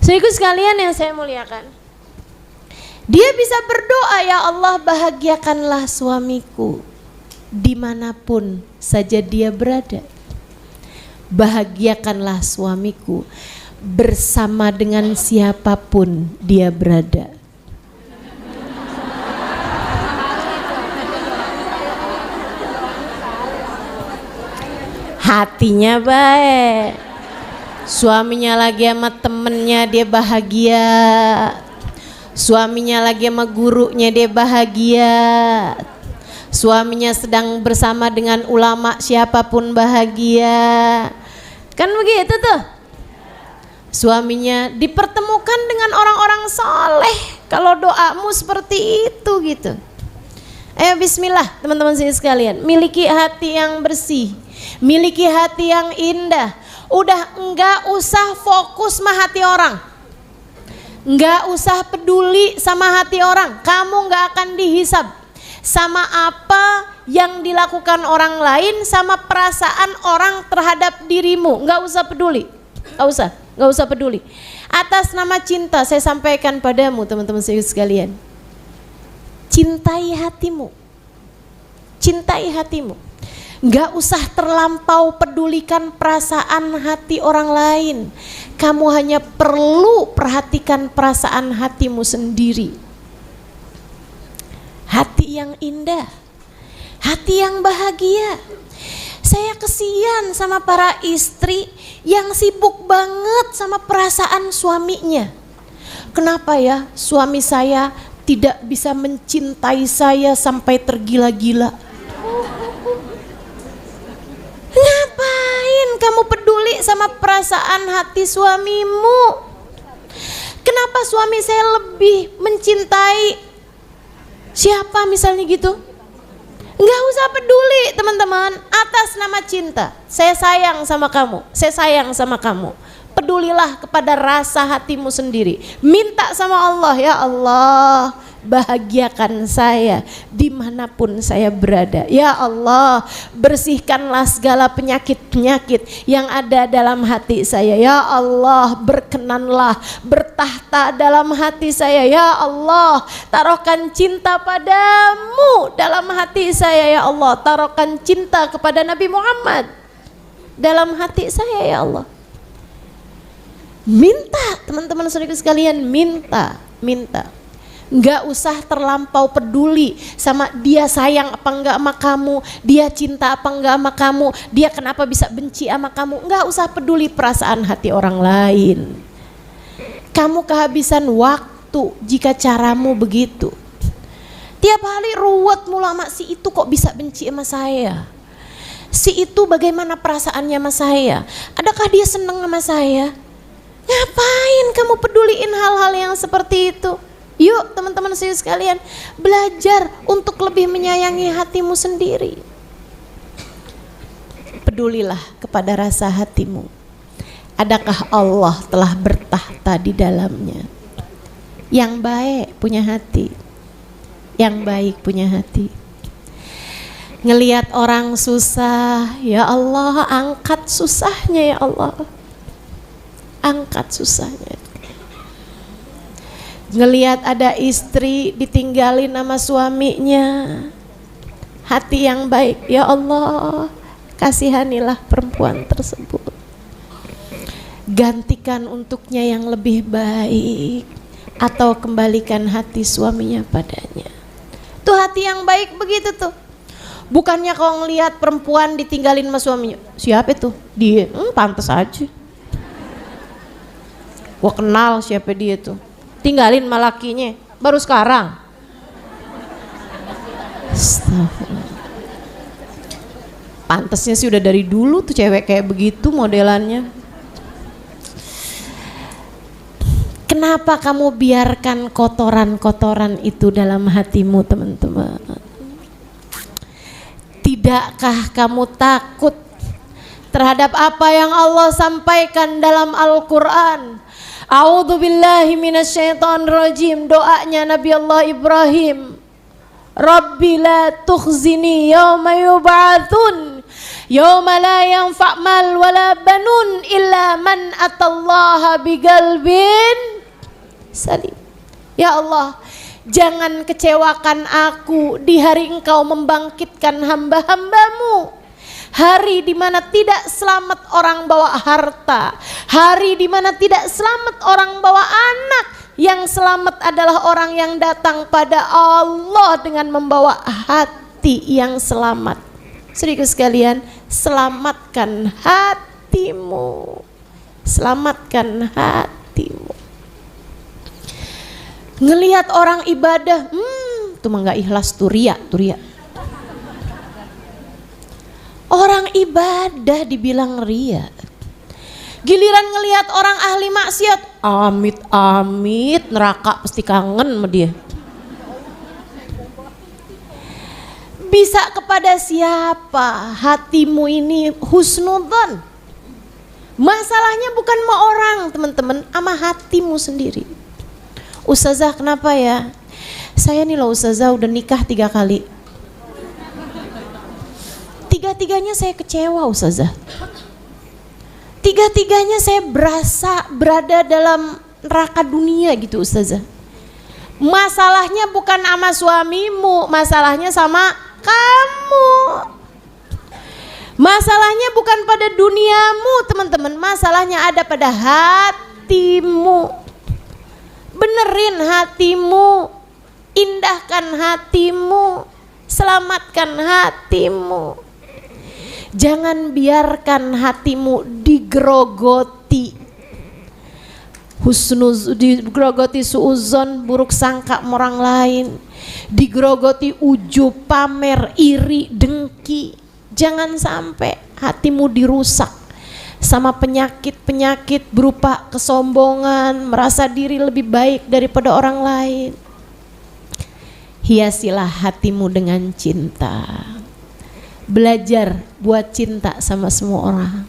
Saudaraku sekalian yang saya muliakan, Dia bisa berdoa, ya Allah bahagiakanlah suamiku dimanapun saja dia berada. Bahagiakanlah suamiku bersama dengan siapapun dia berada. Hatinya baik, suaminya lagi sama temennya dia bahagia, suaminya lagi sama gurunya dia bahagia, suaminya sedang bersama dengan ulama siapapun bahagia. Kan begitu tuh. Suaminya dipertemukan dengan orang-orang soleh. Kalau doamu seperti itu gitu. Ayo bismillah teman-teman sekalian, miliki hati yang bersih, miliki hati yang indah. Udah enggak usah fokus sama hati orang, enggak usah peduli sama hati orang. Kamu enggak akan dihisab sama apa yang dilakukan orang lain, sama perasaan orang terhadap dirimu. Enggak usah peduli, enggak usah peduli. Atas nama cinta saya sampaikan padamu teman-teman sekalian, cintai hatimu, cintai hatimu. Gak usah terlampau pedulikan perasaan hati orang lain. Kamu hanya perlu perhatikan perasaan hatimu sendiri. Hati yang indah, hati yang bahagia. Saya kesian sama para istri yang sibuk banget sama perasaan suaminya. Kenapa ya suami saya tidak bisa mencintai saya sampai tergila-gila? Ngapain kamu peduli sama perasaan hati suamimu? Kenapa suami saya lebih mencintai siapa misalnya gitu? Nggak usah peduli teman-teman. Atas nama cinta, saya sayang sama kamu, saya sayang sama kamu. Pedulilah kepada rasa hatimu sendiri. Minta sama Allah, ya Allah bahagiakan saya dimanapun saya berada. Ya Allah bersihkanlah segala penyakit-penyakit yang ada dalam hati saya. Ya Allah berkenanlah bertahta dalam hati saya. Ya Allah taruhkan cinta padamu dalam hati saya. Ya Allah taruhkan cinta kepada Nabi Muhammad dalam hati saya. Ya Allah, minta teman-teman saudara sekalian, minta. Nggak usah terlampau peduli sama dia sayang apa enggak sama kamu, dia cinta apa enggak sama kamu, dia kenapa bisa benci sama kamu. Nggak usah peduli perasaan hati orang lain. Kamu kehabisan waktu jika caramu begitu. Tiap hari ruwet mulu sama si itu, kok bisa benci sama saya, si itu bagaimana perasaannya sama saya, adakah dia seneng sama saya? Ngapain kamu peduliin hal-hal yang seperti itu? Yuk teman-teman sekalian, belajar untuk lebih menyayangi hatimu sendiri. Pedulilah kepada rasa hatimu. Adakah Allah telah bertahta di dalamnya? Yang baik punya hati, yang baik punya hati. Ngelihat orang susah, ya Allah angkat susahnya, ya Allah angkat susahnya. Ngelihat ada istri ditinggalin sama suaminya, hati yang baik, ya Allah kasihanilah perempuan tersebut, gantikan untuknya yang lebih baik, atau kembalikan hati suaminya padanya. Tuh hati yang baik begitu tuh. Bukannya kalau ngelihat perempuan ditinggalin sama suaminya, siapa itu? Dia, pantas aja, gua kenal siapa dia tuh, tinggalin sama lakinya baru sekarang. Pantasnya sih udah dari dulu tuh cewek kayak begitu modelannya. Kenapa kamu biarkan kotoran-kotoran itu dalam hatimu teman-teman? Tidakkah kamu takut terhadap apa yang Allah sampaikan dalam Al-Quran? A'udzu billahi minasyaitonir rajim. Doanya Nabi Allah Ibrahim, Rabbi la tukhzini yauma yub'atsun yauma la yanfa' mal wala banun illa man atallaha biqalbin salim. Ya Allah, Jangan kecewakan aku di hari Engkau membangkitkan hamba-hambamu. Hari di mana tidak selamat orang bawa harta, hari di mana tidak selamat orang bawa anak. Yang selamat adalah orang yang datang pada Allah dengan membawa hati yang selamat. Saudaraku sekalian, selamatkan hatimu. Selamatkan hatimu. Ngelihat orang ibadah, itu mah nggak ikhlas, tuh ria. Orang ibadah dibilang ria. Giliran ngelihat orang ahli maksiat, amit neraka pasti kangen sama dia. Bisa kepada siapa hatimu ini husnudzon? Masalahnya bukan sama orang, teman-teman, sama hatimu sendiri. Ustazah, kenapa ya? Saya nih loh Ustazah udah nikah 3 kali. 3-tiganya saya kecewa Ustazah. 3-tiganya saya berasa berada dalam neraka dunia gitu Ustazah. Masalahnya bukan sama suamimu, masalahnya sama kamu. Masalahnya bukan pada duniamu teman-teman, masalahnya ada pada hatimu. Benerin hatimu, indahkan hatimu, selamatkan hatimu. Jangan biarkan hatimu digerogoti digerogoti suuzon, buruk sangka orang lain, digerogoti ujub, pamer, iri, dengki. Jangan sampai hatimu dirusak sama penyakit-penyakit berupa kesombongan, merasa diri lebih baik daripada orang lain. Hiasilah hatimu dengan cinta. Belajar buat cinta sama semua orang.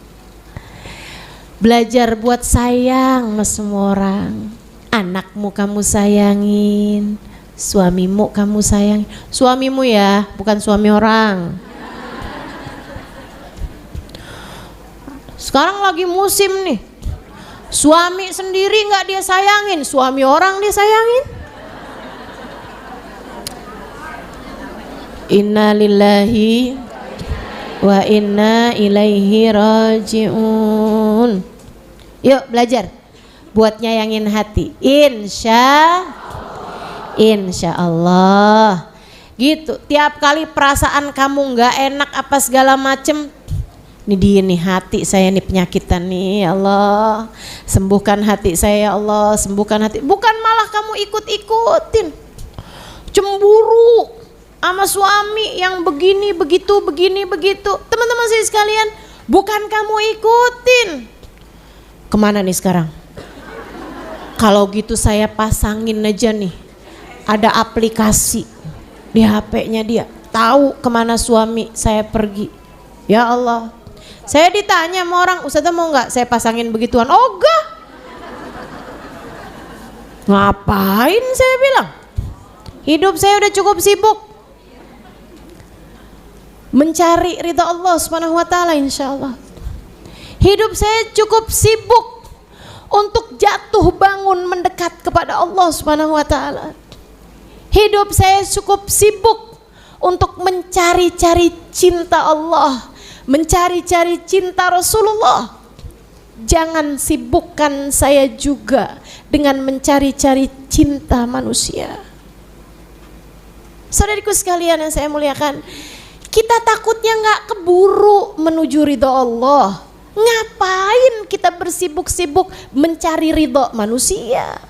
Belajar buat sayang sama semua orang. Anakmu kamu sayangin, suamimu kamu sayang. Suamimu ya, bukan suami orang. Sekarang lagi musim nih, suami sendiri nggak dia sayangin, suami orang dia sayangin. Inna lillahi wa inna ilaihi raji'un. Yuk belajar buat nyayangin hati. Insya Allah. Gitu. Tiap kali perasaan kamu nggak enak apa segala macem, ini dia nih hati saya nih penyakitan nih, ya Allah sembuhkan hati saya, ya Allah sembuhkan hati. Bukan malah kamu ikut-ikutin cemburu sama suami yang begini begitu. Teman-teman saya sekalian, bukan kamu ikutin. Kemana nih sekarang? Kalau gitu saya pasangin aja nih, ada aplikasi di HP-nya dia, tahu kemana suami saya pergi. Ya Allah, saya ditanya sama orang, Ustazah mau nggak saya pasangin begituan? Oh enggak. Ngapain saya bilang? Hidup saya udah cukup sibuk mencari ridha Allah Subhanahu wa taala, insyaallah. Hidup saya cukup sibuk untuk jatuh bangun mendekat kepada Allah Subhanahu wa taala. Hidup saya cukup sibuk untuk mencari-cari cinta Allah, mencari-cari cinta Rasulullah. Jangan sibukkan saya juga dengan mencari-cari cinta manusia. Saudariku sekalian yang saya muliakan, kita takutnya nggak keburu menuju ridho Allah. Ngapain kita bersibuk-sibuk mencari ridho manusia?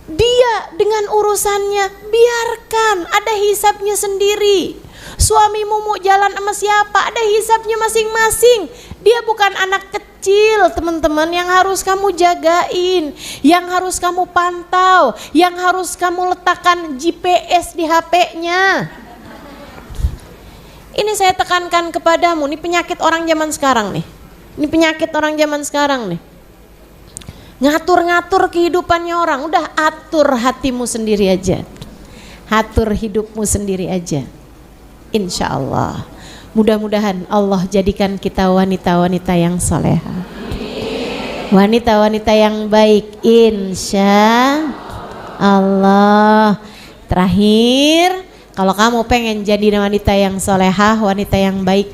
Dia dengan urusannya, biarkan, ada hisabnya sendiri. Suamimu mau jalan sama siapa, ada hisabnya masing-masing. Dia bukan anak kecil teman-teman yang harus kamu jagain, yang harus kamu pantau, yang harus kamu letakkan GPS di HP-nya. Ini saya tekankan kepadamu, ini penyakit orang zaman sekarang nih. Ini penyakit orang zaman sekarang nih. Ngatur-ngatur kehidupannya orang, udah atur hatimu sendiri aja. Atur hidupmu sendiri aja. Insya Allah. Mudah-mudahan Allah jadikan kita wanita-wanita yang soleha. Wanita-wanita yang baik, insya Allah. Terakhir, kalau kamu pengen jadi wanita yang solehah, wanita yang baik,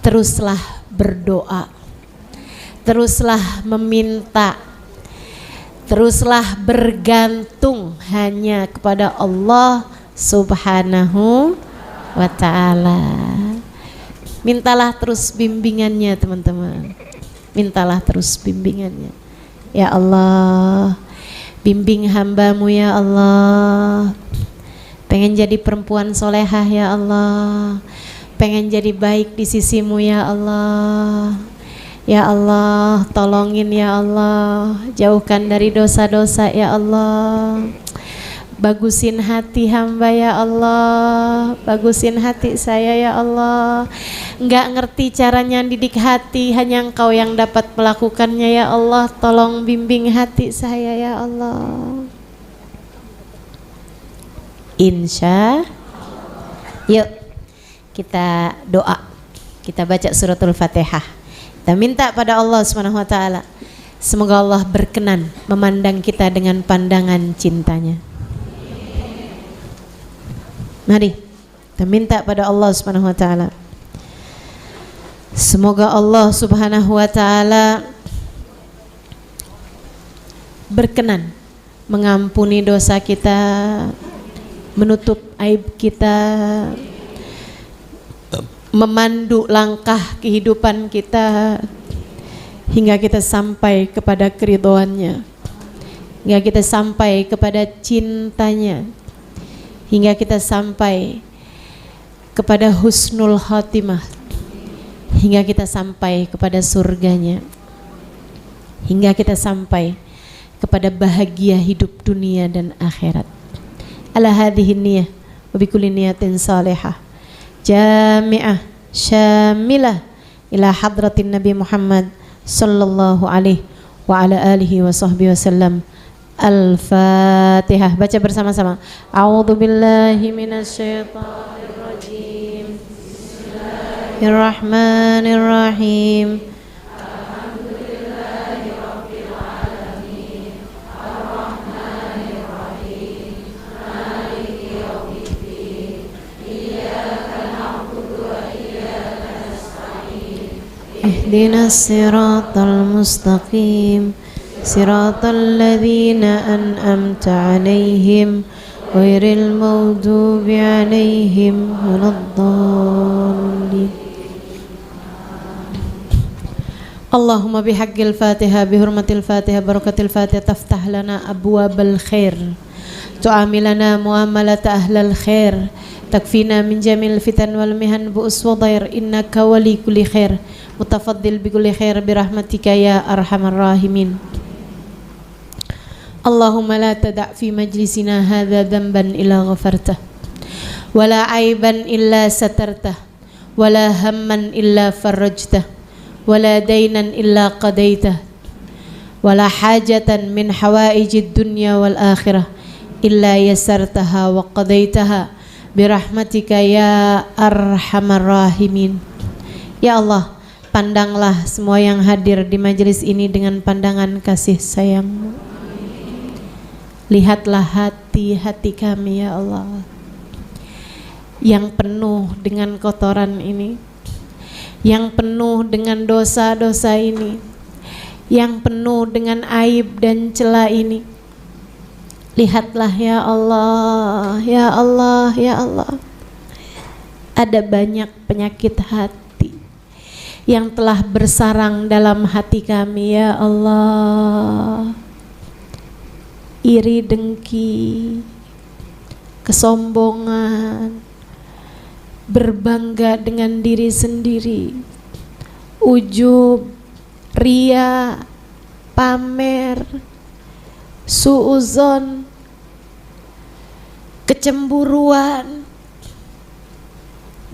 teruslah berdoa, teruslah meminta, teruslah bergantung hanya kepada Allah Subhanahu wa ta'ala. Mintalah terus bimbingannya teman-teman, mintalah terus bimbingannya. Ya Allah, bimbing hambamu ya Allah. Pengen jadi perempuan solehah ya Allah, pengen jadi baik di sisimu ya Allah. Ya Allah, tolongin ya Allah, jauhkan dari dosa-dosa ya Allah. Bagusin hati hamba ya Allah, bagusin hati saya ya Allah. Enggak ngerti caranya didik hati, hanya Engkau yang dapat melakukannya ya Allah. Tolong bimbing hati saya ya Allah. Insya. Yuk kita doa, kita baca suratul Fatihah. Kita minta pada Allah Subhanahu wa ta'ala, semoga Allah berkenan memandang kita dengan pandangan cintanya. Mari kita minta pada Allah Subhanahu wa ta'ala, semoga Allah Subhanahu wa ta'ala berkenan mengampuni dosa kita, menutup aib kita, memandu langkah kehidupan kita hingga kita sampai kepada keridhoannya, hingga kita sampai kepada cintanya, hingga kita sampai kepada husnul khatimah, hingga kita sampai kepada surganya, hingga kita sampai kepada bahagia hidup dunia dan akhirat. Ala hadhihi niyah wa bikulli niyatin salihah jami'ah syamilah ila hadratin Nabi Muhammad sallallahu alaihi wa ala alihi wa sahbihi wasallam. Al-Fatihah. Baca bersama-sama. A'udzu billahi minasyaitonir rajim. Bismillahirrahmanirrahim. Alhamdulillahi rabbil alamin. Arrahmanir rahim. Maliki yaumiddin. Iyyaka na'budu wa iyyaka nasta'in. Ihdinas siratal mustaqim. Siratal ladzina an'amta 'alaihim ghairil maghdubi 'alaihim waladdallin. Allahumma bihaqqil Fatihah bihurmatil Fatihah barakatil Fatihah taftah lana abwabal khair, tu'amilana muamalata ahlal khair, takfina min jamil fitan wal mihan bu'us wa dhair, innaka wali kulli khair mutafaddil bi kulli khair birahmatika ya arhamar rahimin. Allahumma la tada' fi majlisina hadha dhanban illa ghafartah, wala aiban illa satartah, wala hamman illa farajtah, wala daynan illa qadaitah, wala hajatan min hawaijid dunya wal akhirah illa yasartaha wa qadaitaha birahmatika ya arhamar rahimin. Ya Allah, pandanglah semua yang hadir di majelis ini dengan pandangan kasih sayang-Mu. Lihatlah hati-hati kami ya Allah, yang penuh dengan kotoran ini, yang penuh dengan dosa-dosa ini, yang penuh dengan aib dan celah ini. Lihatlah ya Allah, ya Allah, ya Allah. Ada banyak penyakit hati yang telah bersarang dalam hati kami ya Allah. Iri, dengki, kesombongan, berbangga dengan diri sendiri, ujub, ria, pamer, suuzon, kecemburuan,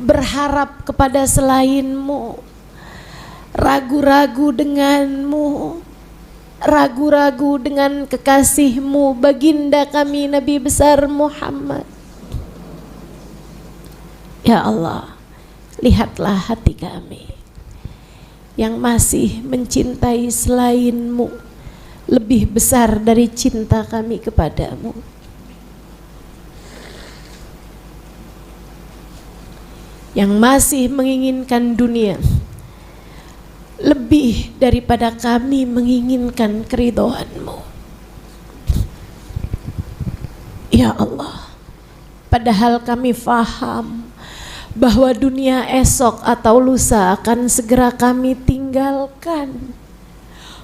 berharap kepada selain-Mu, ragu-ragu denganmu, ragu-ragu dengan kekasih-Mu, baginda kami Nabi besar Muhammad. Ya Allah, lihatlah hati kami yang masih mencintai selain-Mu. lebih besar dari cinta kami kepadamu. Yang masih menginginkan dunia lebih daripada kami menginginkan keridhaan-Mu. Ya Allah, padahal kami faham bahwa dunia esok atau lusa akan segera kami tinggalkan.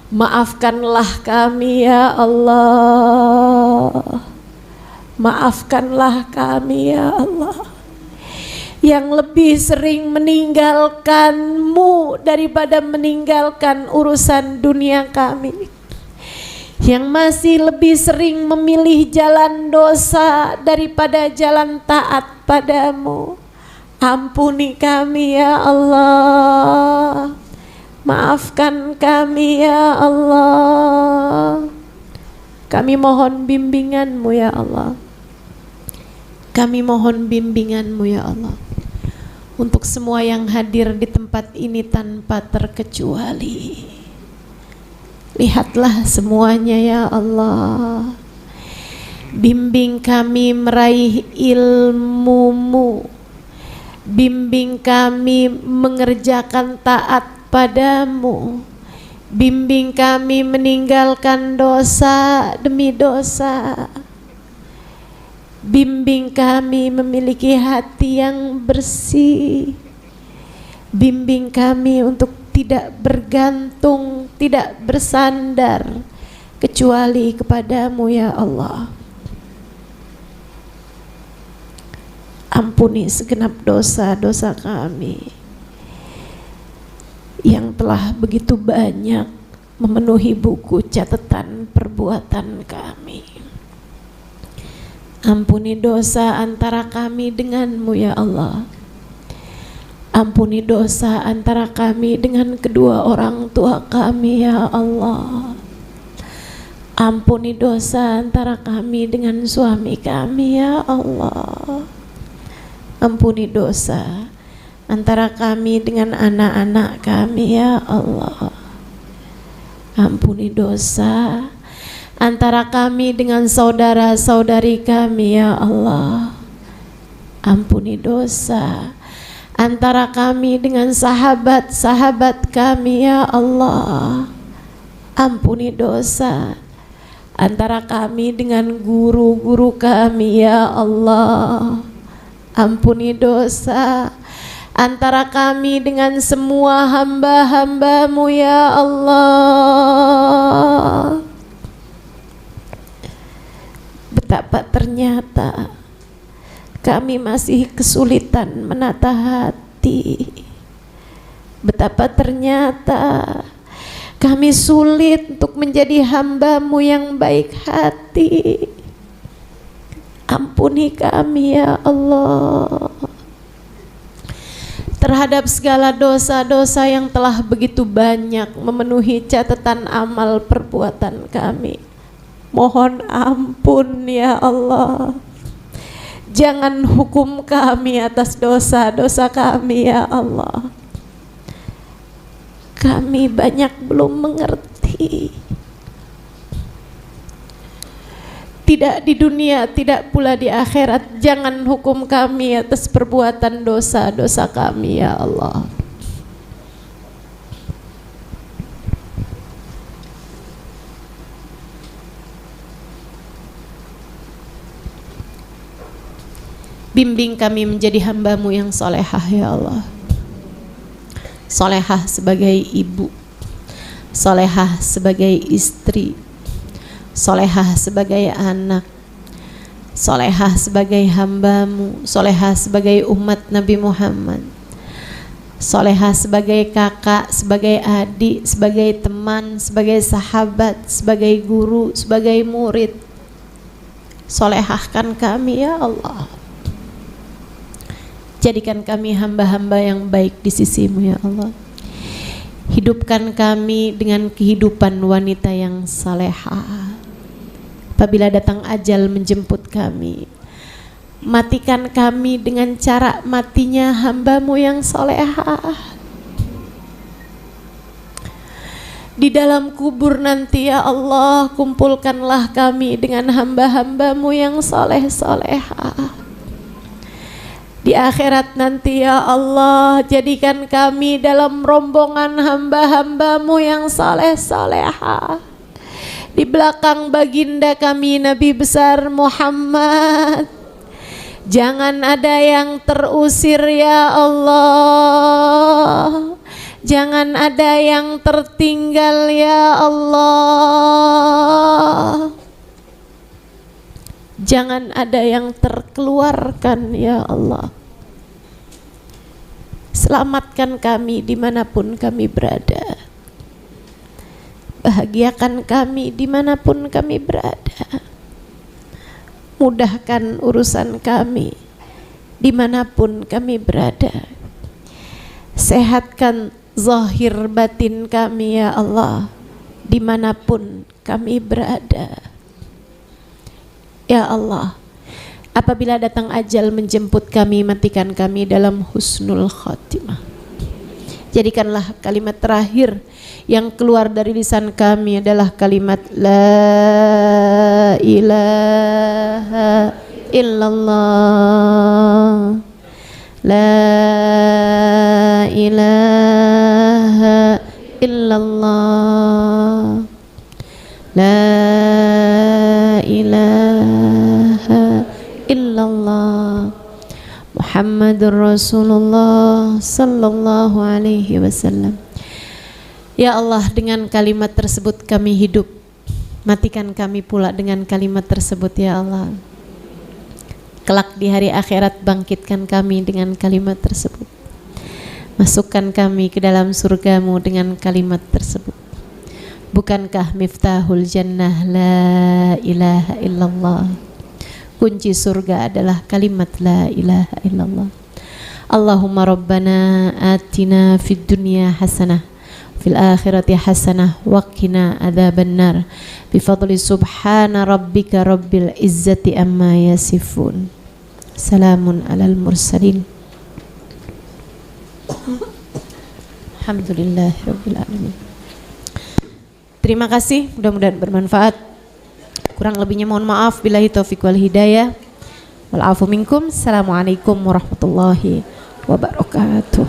Maafkanlah kami ya Allah. Maafkanlah kami ya Allah, yang lebih sering meninggalkan-Mu daripada meninggalkan urusan dunia kami, yang masih lebih sering memilih jalan dosa daripada jalan taat padamu. Ampuni kami ya Allah, maafkan kami ya Allah. Kami mohon bimbingan-Mu ya Allah. Kami mohon bimbingan-Mu ya Allah, untuk semua yang hadir di tempat ini tanpa terkecuali. Lihatlah semuanya ya Allah. Bimbing kami meraih ilmu-Mu. Bimbing kami mengerjakan taat padamu. Bimbing kami meninggalkan dosa demi dosa. Bimbing kami memiliki hati yang bersih. Bimbing kami untuk tidak bergantung, tidak bersandar kecuali kepadamu ya Allah. Ampuni segenap dosa-dosa kami yang telah begitu banyak memenuhi buku catatan perbuatan kami. Ampuni dosa antara kami dengan-Mu ya Allah. Ampuni dosa antara kami dengan kedua orang tua kami ya Allah. Ampuni dosa antara kami dengan suami kami ya Allah. Ampuni dosa antara kami dengan anak-anak kami ya Allah. Ampuni dosa antara kami dengan saudara-saudari kami ya Allah. Ampuni dosa antara kami dengan sahabat-sahabat kami ya Allah. Ampuni dosa antara kami dengan guru-guru kami ya Allah. Ampuni dosa antara kami dengan semua hamba-hamba-Mu ya Allah. Betapa ternyata kami masih kesulitan menata hati. Betapa ternyata kami sulit untuk menjadi hamba-Mu yang baik hati. Ampuni kami ya Allah terhadap segala dosa-dosa yang telah begitu banyak memenuhi catatan amal perbuatan kami. Mohon ampun ya Allah. Jangan hukum kami atas dosa-dosa kami ya Allah. Kami banyak belum mengerti. Tidak di dunia, tidak pula di akhirat. Jangan hukum kami atas perbuatan dosa-dosa kami ya Allah. Bimbing kami menjadi hamba-Mu yang solehah ya Allah. Solehah sebagai ibu, solehah sebagai istri, solehah sebagai anak, solehah sebagai hamba-Mu, solehah sebagai umat Nabi Muhammad, solehah sebagai kakak, sebagai adik, sebagai teman, sebagai sahabat, sebagai guru, sebagai murid. Solehahkan kami ya Allah. Jadikan kami hamba-hamba yang baik di sisi-Mu ya Allah. Hidupkan kami dengan kehidupan wanita yang salehah. Apabila datang ajal menjemput kami, matikan kami dengan cara matinya hamba-Mu yang salehah. Di dalam kubur nanti ya Allah, kumpulkanlah kami dengan hamba-hambamu yang soleh-solehah. Di akhirat nanti ya Allah, jadikan kami dalam rombongan hamba-hambamu yang soleh-solehah. Di belakang baginda kami Nabi besar Muhammad. Jangan ada yang terusir ya Allah. Jangan ada yang tertinggal ya Allah. Jangan ada yang terkeluarkan ya Allah. Selamatkan kami dimanapun kami berada. Bahagiakan kami dimanapun kami berada. Mudahkan urusan kami dimanapun kami berada. Sehatkan zahir batin kami ya Allah, dimanapun kami berada. Ya Allah, apabila datang ajal menjemput kami, matikan kami dalam husnul khatimah. Jadikanlah kalimat terakhir yang keluar dari lisan kami adalah kalimat La ilaha illallah, La ilaha illallah, La ilaha illallah, Muhammadur Rasulullah sallallahu alaihi wasallam. Ya Allah, dengan kalimat tersebut kami hidup, matikan kami pula dengan kalimat tersebut ya Allah. Kelak di hari akhirat bangkitkan kami dengan kalimat tersebut. Masukkan kami ke dalam surgamu dengan kalimat tersebut. Bukankah miftahul jannah la ilaha illallah? Kunci surga adalah kalimat la ilaha illallah. Allahumma rabbana atina fid dunya hasanah fil akhirati hasanah wa qina adzabannar bifadli subhana rabbika rabbil izzati amma yasifun. Salamun alal mursalin. Alhamdulillahirabbil alamin. Terima kasih, mudah-mudahan bermanfaat. Kurang lebihnya mohon maaf, billahi taufiq wal hidayah. Wal afu minkum. Assalamualaikum warahmatullahi wabarakatuh.